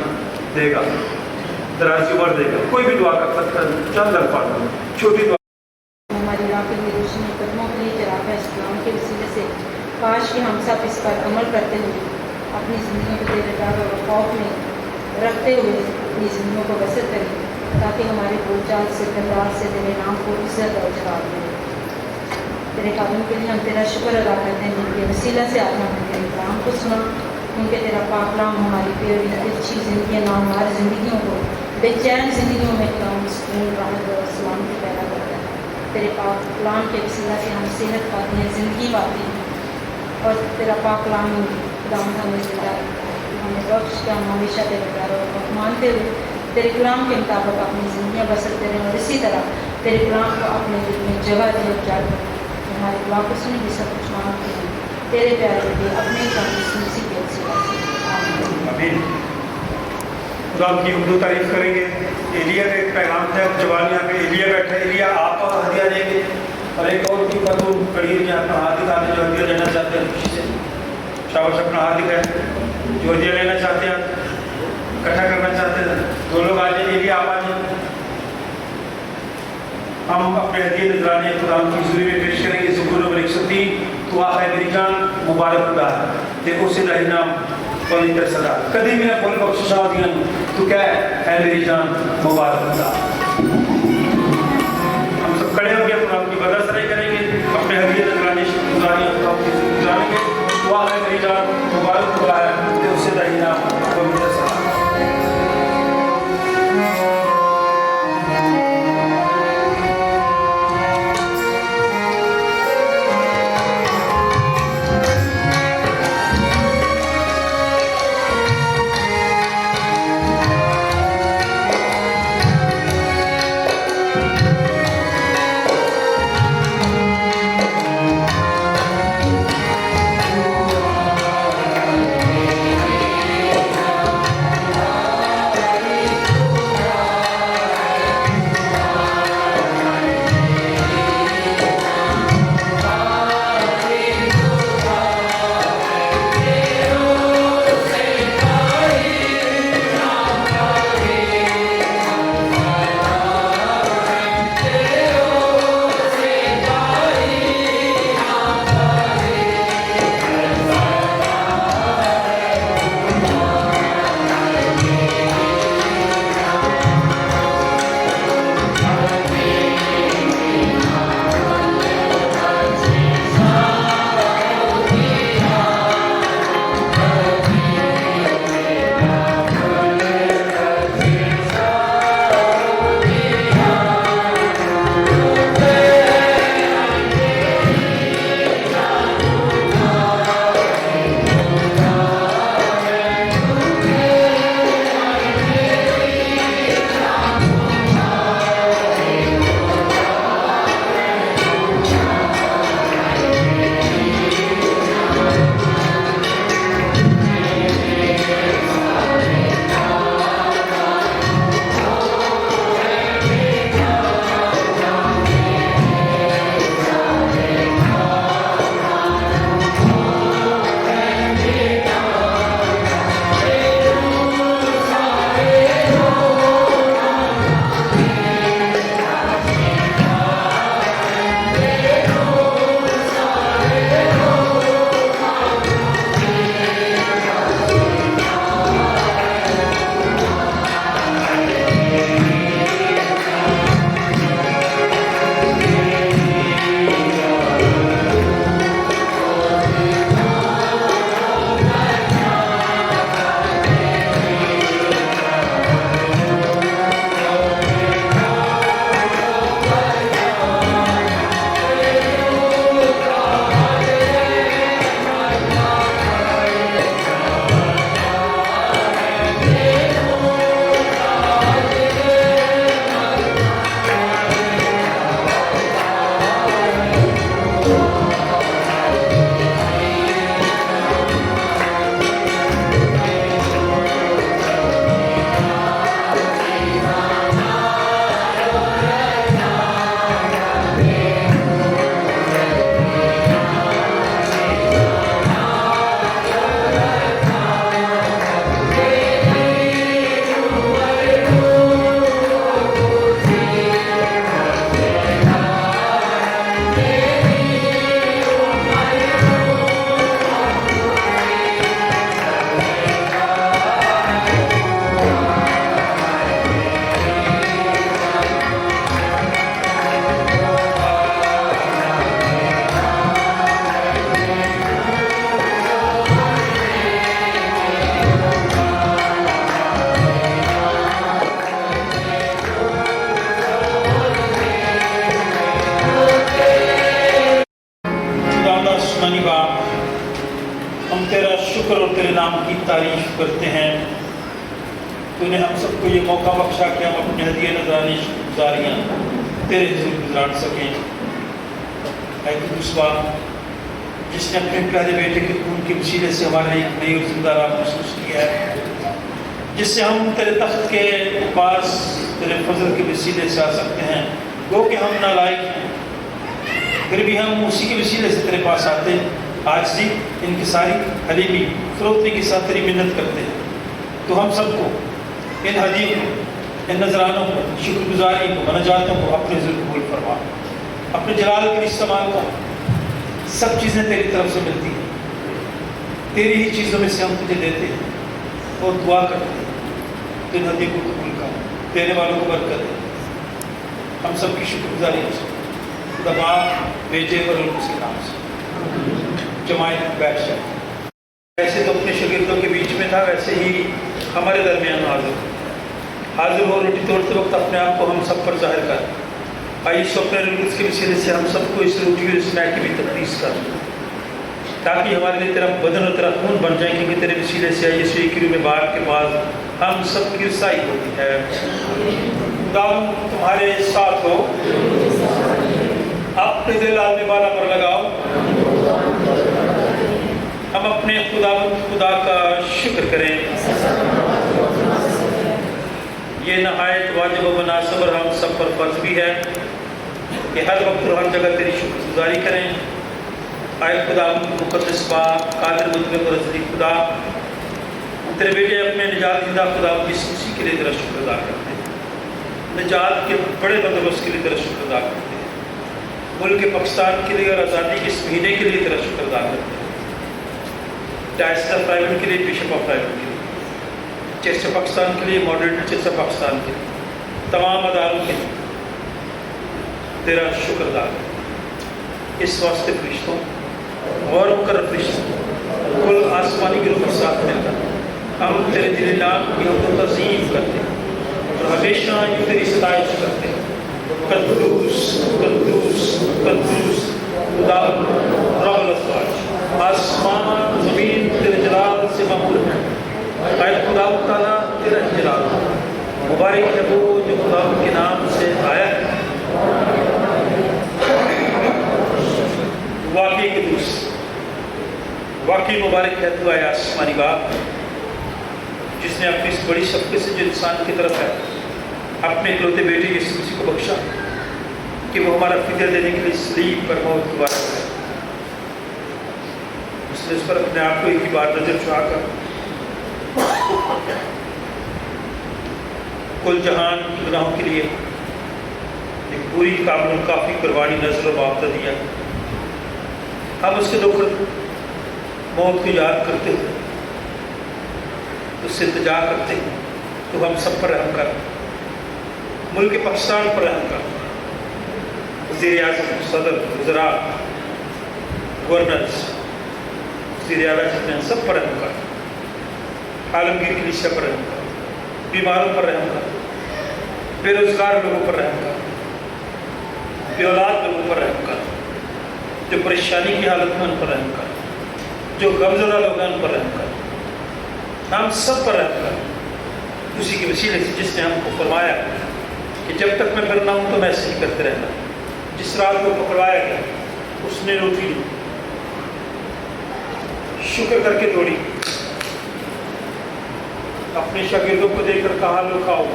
देगा, दराज़ी उम्र देगा। कोई भी दुआ कर सकता है, चंद अल्फाज छोटी दुआ।
हमारी राह की रोशनी कदमों के लिए चरागा इस्लाम के वसीले से काश कि हम सब इस पर अमल करते हुए अपनी ज़िंदगी को तेरे डर और खौफ में रखते हुए अपनी ज़िंदगियों को बसर करें, ताकि हमारे बोलचाल से किरदार से तेरे नाम को इज्जत और जवाब दें। तेरे कानून के लिए हम तेरा शुक्र अदा करते हैं जिनके वसीला से आपने तेरे कलाम को सुना, उनके तेरा पाक कलाम हमारी प्यारी अच्छी ज़िंदगी नामवार ज़िंदगियों को बेचैन ज़िंदगियों में कलाम सुकून राहत और सलामती पैदा करता है। तेरे पाक कलाम के वसीला से हम सेहत पाते हैं, ज़िंदगी पाते हैं और तेरा पाक कलाम खुदाम हमें जिंदा रखता है। हमें बख्श के हम हमेशा तेरे प्यार और मानते हुए तेरे कलाम के मुताबिक अपनी ज़िंदगियाँ बसर करें और इसी तरह तेरे कलाम को अपने दिल में जगह दे उजाड़ करें। हमारे दुआ को सुने भी सब कुछ मांगते हैं तेरे प्यारे दे अपने मसीह के वसीला से, आमीन।
आमीन। खुदा की उर्दू तारीफ करेंगे। एलिया का एक पैगाम था, जवान यहाँ पे एलिया बैठा, एलिया आप तो हदिया देंगे और एक और की पर कड़ी में अपना हाथ दिखाते जो हदिया लेना चाहते हैं खुशी से, शाबाश अपना हाथ दिखाए जो हदिया लेना चाहते हैं, इकट्ठा करना चाहते हैं। दो लोग आ जाए, एलिया आप आ जाए। हम अपने हदिये नजराने खुदा की हुजूरी में पेश करेंगे। ज़बूर नंबर 103, तो है मेरी जान मुबारक खुदा देखो से दही नाम पवित्र सदा कभी मैं बोल बख्शिशा दिया तो क्या है मेरी जान मुबारक खुदा। हम सब खड़े होकर खुदा की बदसराई करेंगे, अपने हदिये नजराने जानेंगे। दुआ है मेरी जान मुबारक खुदा है देखो से दही नाम पवित्र सदा। हम तेरा शुक्र और तेरे नाम की तारीफ करते हैं। तूने हम सबको ये मौका बख्शा कि हम अपने हदिया नजरानी गुजारियाँ तेरे हुजूर गुजार सकें। ऐ कुदूसवा, जिसने अपने प्यारे बेटे के खून के वसीले से हमारा एक नई और जिंदा राह महसूस किया है, जिससे हम तेरे तख्त के पास तेरे फजल के वसीले से आ सकते हैं। गो कि हम नालायक हैं, फिर भी हम उसी के वसीले से तेरे पास आते हैं। आज भी इनकिसारी हलीमी फरोतनी के साथ तेरी मिन्नत करते हैं। तो हम सबको इन हदीयों को, इन नजरानों को, शुक्रगुजारी को, मनाजातों को अपने ज़रूर कबूल फरमा। अपने जलाल के इस्तेमाल का सब चीज़ें तेरी तरफ से मिलती हैं, तेरी ही चीज़ों में से हम तुझे देते हैं और दुआ करते हैं। तो इन हदीयों को कबूल कर, देने वालों को बरकत दे। हम सब की शुक्रगुजारी हो सके दबा भेजे और उसके नाम से जमायत बैठ जाए। वैसे तो अपने शागिर्दों के बीच में था, वैसे ही हमारे दरमियान हाजिर हो। रोटी तोड़ते वक्त अपने आप को हम सब पर जाहिर कर। आइए स्वप्न के वसीले से हम सबको इस रोटी और इस मैट की भी तकदीस कर, ताकि हमारे लिए तेरा बदन और तेरा खून बन जाए, क्योंकि तेरे वसीले से यीशु की में बात के बाद हम सब की रसाई होती है। खुदा तुम्हारे साथ हो, अपने दिल आदमी बाला पर लगाओ। हम अपने खुदा का शुक्र करें। ये नहायत वाजिब व मुनासिब और हम सब पर फर्ज भी है कि हर वक्त और हर जगह तेरी शुक्रगुजारी करें। आए खुदा मुक़द्दस पाक कादिर मुतलक और अज़ली खुदा, तेरे बेटे अपने निजात दिंदा खुदा यीशु मसीह के लिए तेरा शुक्र अदा करते हैं। निजात के बड़े बंदोबस्त के लिए तेरा शुक्र अदा करते हैं। मुल्क पाकिस्तान के लिए और आज़ादी के इस महीने के लिए तेरा शुक्र अदा करते हैं। डायरेक्टर ऑफ प्राइवेट के लिए, बिशप ऑफ प्राइवेट के लिए, चर्च ऑफ पाकिस्तान के लिए, मॉडरेटर चर्च ऑफ पाकिस्तान के लिए, तमाम अदारों के लिए तेरा शुक्र अदा करते हैं। इस वास्ते फरिश्तों और मुकर्रब फरिश्तों कुल आसमानी गिरोह के साथ मिलकर हम तेरे दिल नाम की हम तज़ीम करते हैं और हमेशा तेरी सताइश करते हैं। कद्दूस कद्दूस कद्दूस खुदा रब्बुल अज़वाज, आसमान ज़मीन तेरे जलाल से ममलूक है। ऐ खुदा ताला तेरा जलाल मुबारक है वो जो खुदा के नाम से आया है। वाकई कद्दूस, वाकई मुबारक है तू आया आसमानी बाप, जिसने अपनी इस बड़ी शक्ति से जो इंसान की तरफ है अपने इकलौते बेटे यीशु मसीह को बख्शा कि वो हमारा फिदिया देने के लिए सलीब पर मौत दोबारा है। उसने इस पर अपने आप को एक ही बार नजर चुराकर कुल जहान के गुनाहों के लिए एक पूरी काबिल काफ़ी कुर्बानी नजर और मुआवजा दिया। हम उसके नौकर मौत को याद करते हैं, उससे इंतजार करते हैं। तो हम सब पर रहम कर, मुल्क पाकिस्तान पर रहम कर, वज़ीर आज़म, सदर, वज़रा, गवर्नर्स, वज़ीर आला जितने सब पर रहम कर, आलमगीर कलीसिया पर रहम कर, बीमारों पर रहम कर, बेरोजगार लोगों पर रहम कर, बेऔलाद लोगों पर रहम कर, जो परेशानी की हालत में उन पर रहम कर, जो गमज़दा लोग हैं उन पर रहम कर, हम सब पर रहम कर। उसी के वसीले से जिसने हमको फरमाया कि जब तक मैं मरना हूँ तो मैं ऐसे ही करते रहना। जिस रात को पकड़वाया गया उसने रोटी ली, शुक्र करके तोड़ी, अपने शागिर्दों को देकर कहा लो खाओ,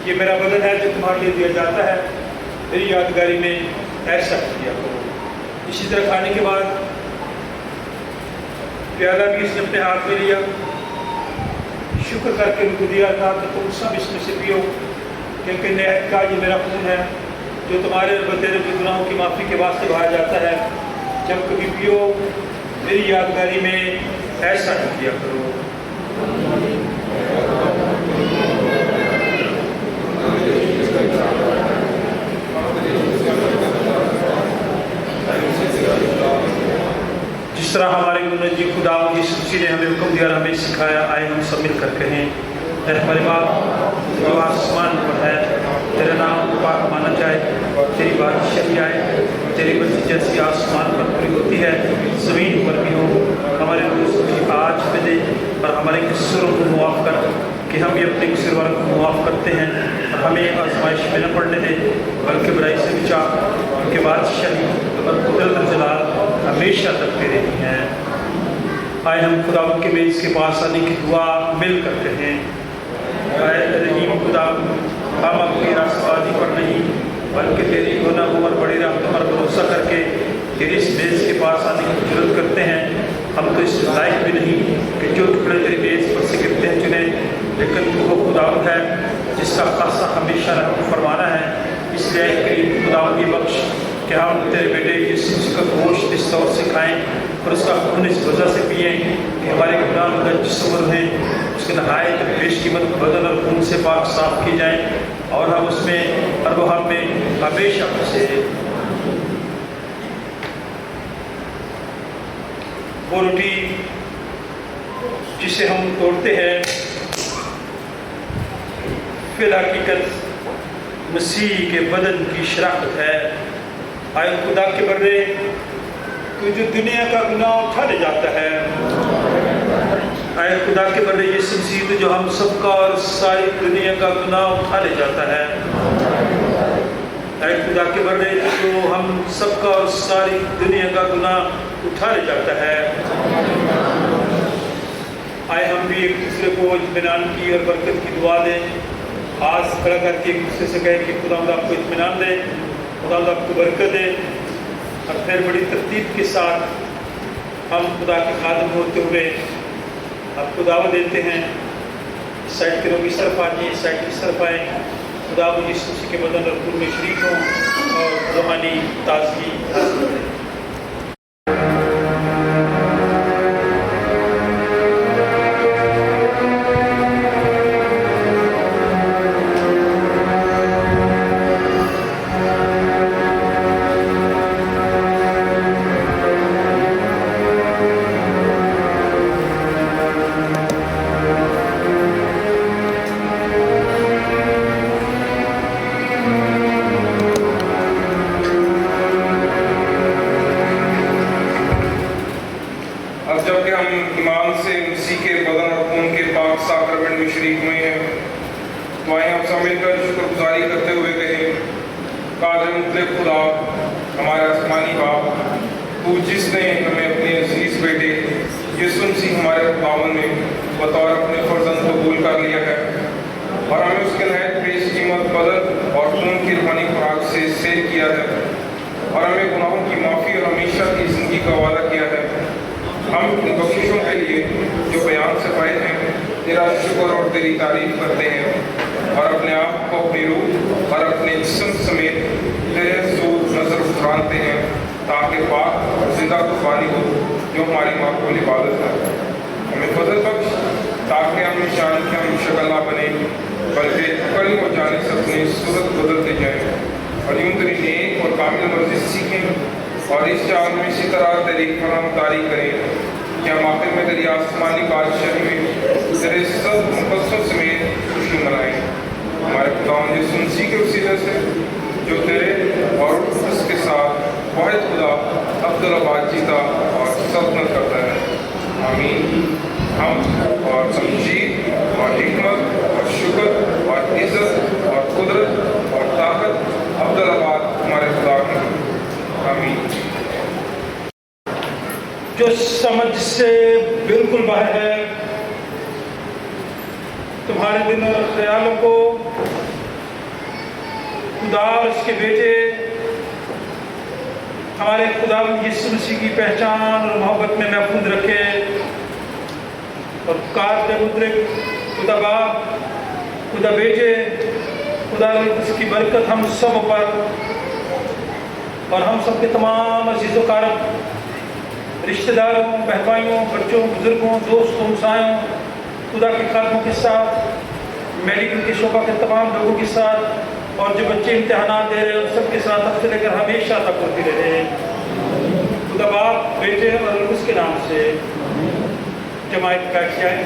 ये मेरा बदन है जो तुम्हारे लिए दिया जाता है, मेरी यादगारी में ऐसा किया करो। इसी तरह खाने के बाद प्याला भी इसने अपने हाथ में लिया, शुक्र करके उनको दिया था कि तुम सब इसमें से पियो, क्योंकि नेहत का ये मेरा खून है जो तुम्हारे और तेरे गुनाहों की माफ़ी के वास्ते बहाया जाता है। जब कभी पियो मेरी यादगारी में ऐसा किया करो। जिस तरह हमारे गुरुजी खुदा यीशु मसीह ने हमें हुक्म दिया, हमें सिखाया, आए हम सब मिलकर कहें اے ہمارے باپ جو آسمان پر ہے، تیرا نام پاک مانا جائے، تیری بادشاہی آئے، تیری مرضی جیسی آسمان پر پوری ہوتی ہے زمین پر بھی ہو۔ ہمارے روز کی آج پہ دے، اور ہمارے قصوروں کو معاف کر کہ ہم بھی اپنے قصور والوں کو معاف کرتے ہیں، اور ہمیں آزمائش میں نہ پڑنے دے بلکہ برائی سے بچا، کیونکہ بادشاہی اور قدرت اور جلال ہمیشہ تک تیرے ہی ہیں۔ آئے ہم خدا کے میز کے پاس آنے کی دعا مل کرتے ہیں۔ اے رحیم خدا، ہم اپنی راسبازی پر نہیں بلکہ تیری گناہ عمر بڑی رحمت پر بھروسہ کر کے تیری اس میز کے پاس آنے کی ضرورت کرتے ہیں۔ ہم تو اس لائق بھی نہیں کہ جو ٹکڑے تیری میز پر سے گرتے ہیں چنے، لیکن تو وہ خدا ہے جس کا خاصہ ہمیشہ رحم فرمانا ہے۔ اس لیے کریم خدا کی بخش کہ ہم تیرے بیٹے یسوع کا گوشت اس طور سے کھائیں اور اس کا خون اس وجہ سے پئیں کہ ہمارے گناہ گنج صبر ہیں، اس کے نہایت بیش قیمت بدن اور خون سے پاک صاف کی جائیں، اور ہم اس میں اور وہ ہم میں ہمیشہ سے وہ روٹی جسے ہم توڑتے ہیں فی الحقیقت مسیح کے بدن کی شراکت ہے۔ آئے خدا کے بندے، تو جو دنیا کا گناہ اٹھا لے جاتا ہے، آئے خدا کے بندے یسوع مسیح جو ہم سب کا اور ساری دنیا کا گناہ اٹھا لے جاتا ہے، اے خدا کے بندے جو ہم سب کا اور ساری دنیا کا گناہ اٹھا لے جاتا ہے، آئے ہم بھی ایک دوسرے کو اطمینان کی اور برکت کی دعا دیں، ہاتھ کھڑا کر کے ایک دوسرے سے کہیں کہ خدا آپ کو اطمینان دے، خدا آپ کو برکت دے، اور پھر بڑی ترتیب کے ساتھ ہم خدا کے خادم ہوتے ہوئے آپ کو دعوت دیتے ہیں۔ اس سائڈ کے لوگ اس طرف آ جائیں، اس سائڈ کی طرف آئیں، خدا وہ یسوع مسیح کے بدن اور خون میں شریک ہوں اور روحانی تازگی حاصل کریں۔ جو سمجھ سے بالکل باہر ہے، تمہارے دل اور خیالوں کو خدا اور اس کے بیٹے ہمارے خدا یسوع مسیح کی پہچان اور محبت میں محفوظ رکھے، اور کار کے مدرک خدا باپ، خدا بیٹے، خدا اس کی برکت ہم سب پر اور ہم سب کے تمام عزیز و اقارب، رشتہ داروں، بہنوائیوں، بچوں، بزرگوں، دوستوں، ہمسایوں، خدا کے خادموں کے ساتھ، میڈیکل کے شعبہ کے تمام لوگوں کے ساتھ، اور جو بچے امتحانات دے رہے ہیں ان سب کے ساتھ اب سے لے کر ہمیشہ تک ہوتی رہے۔ خدا باپ، بیٹے اور اس کے نام سے جماعت بیٹھ جائے۔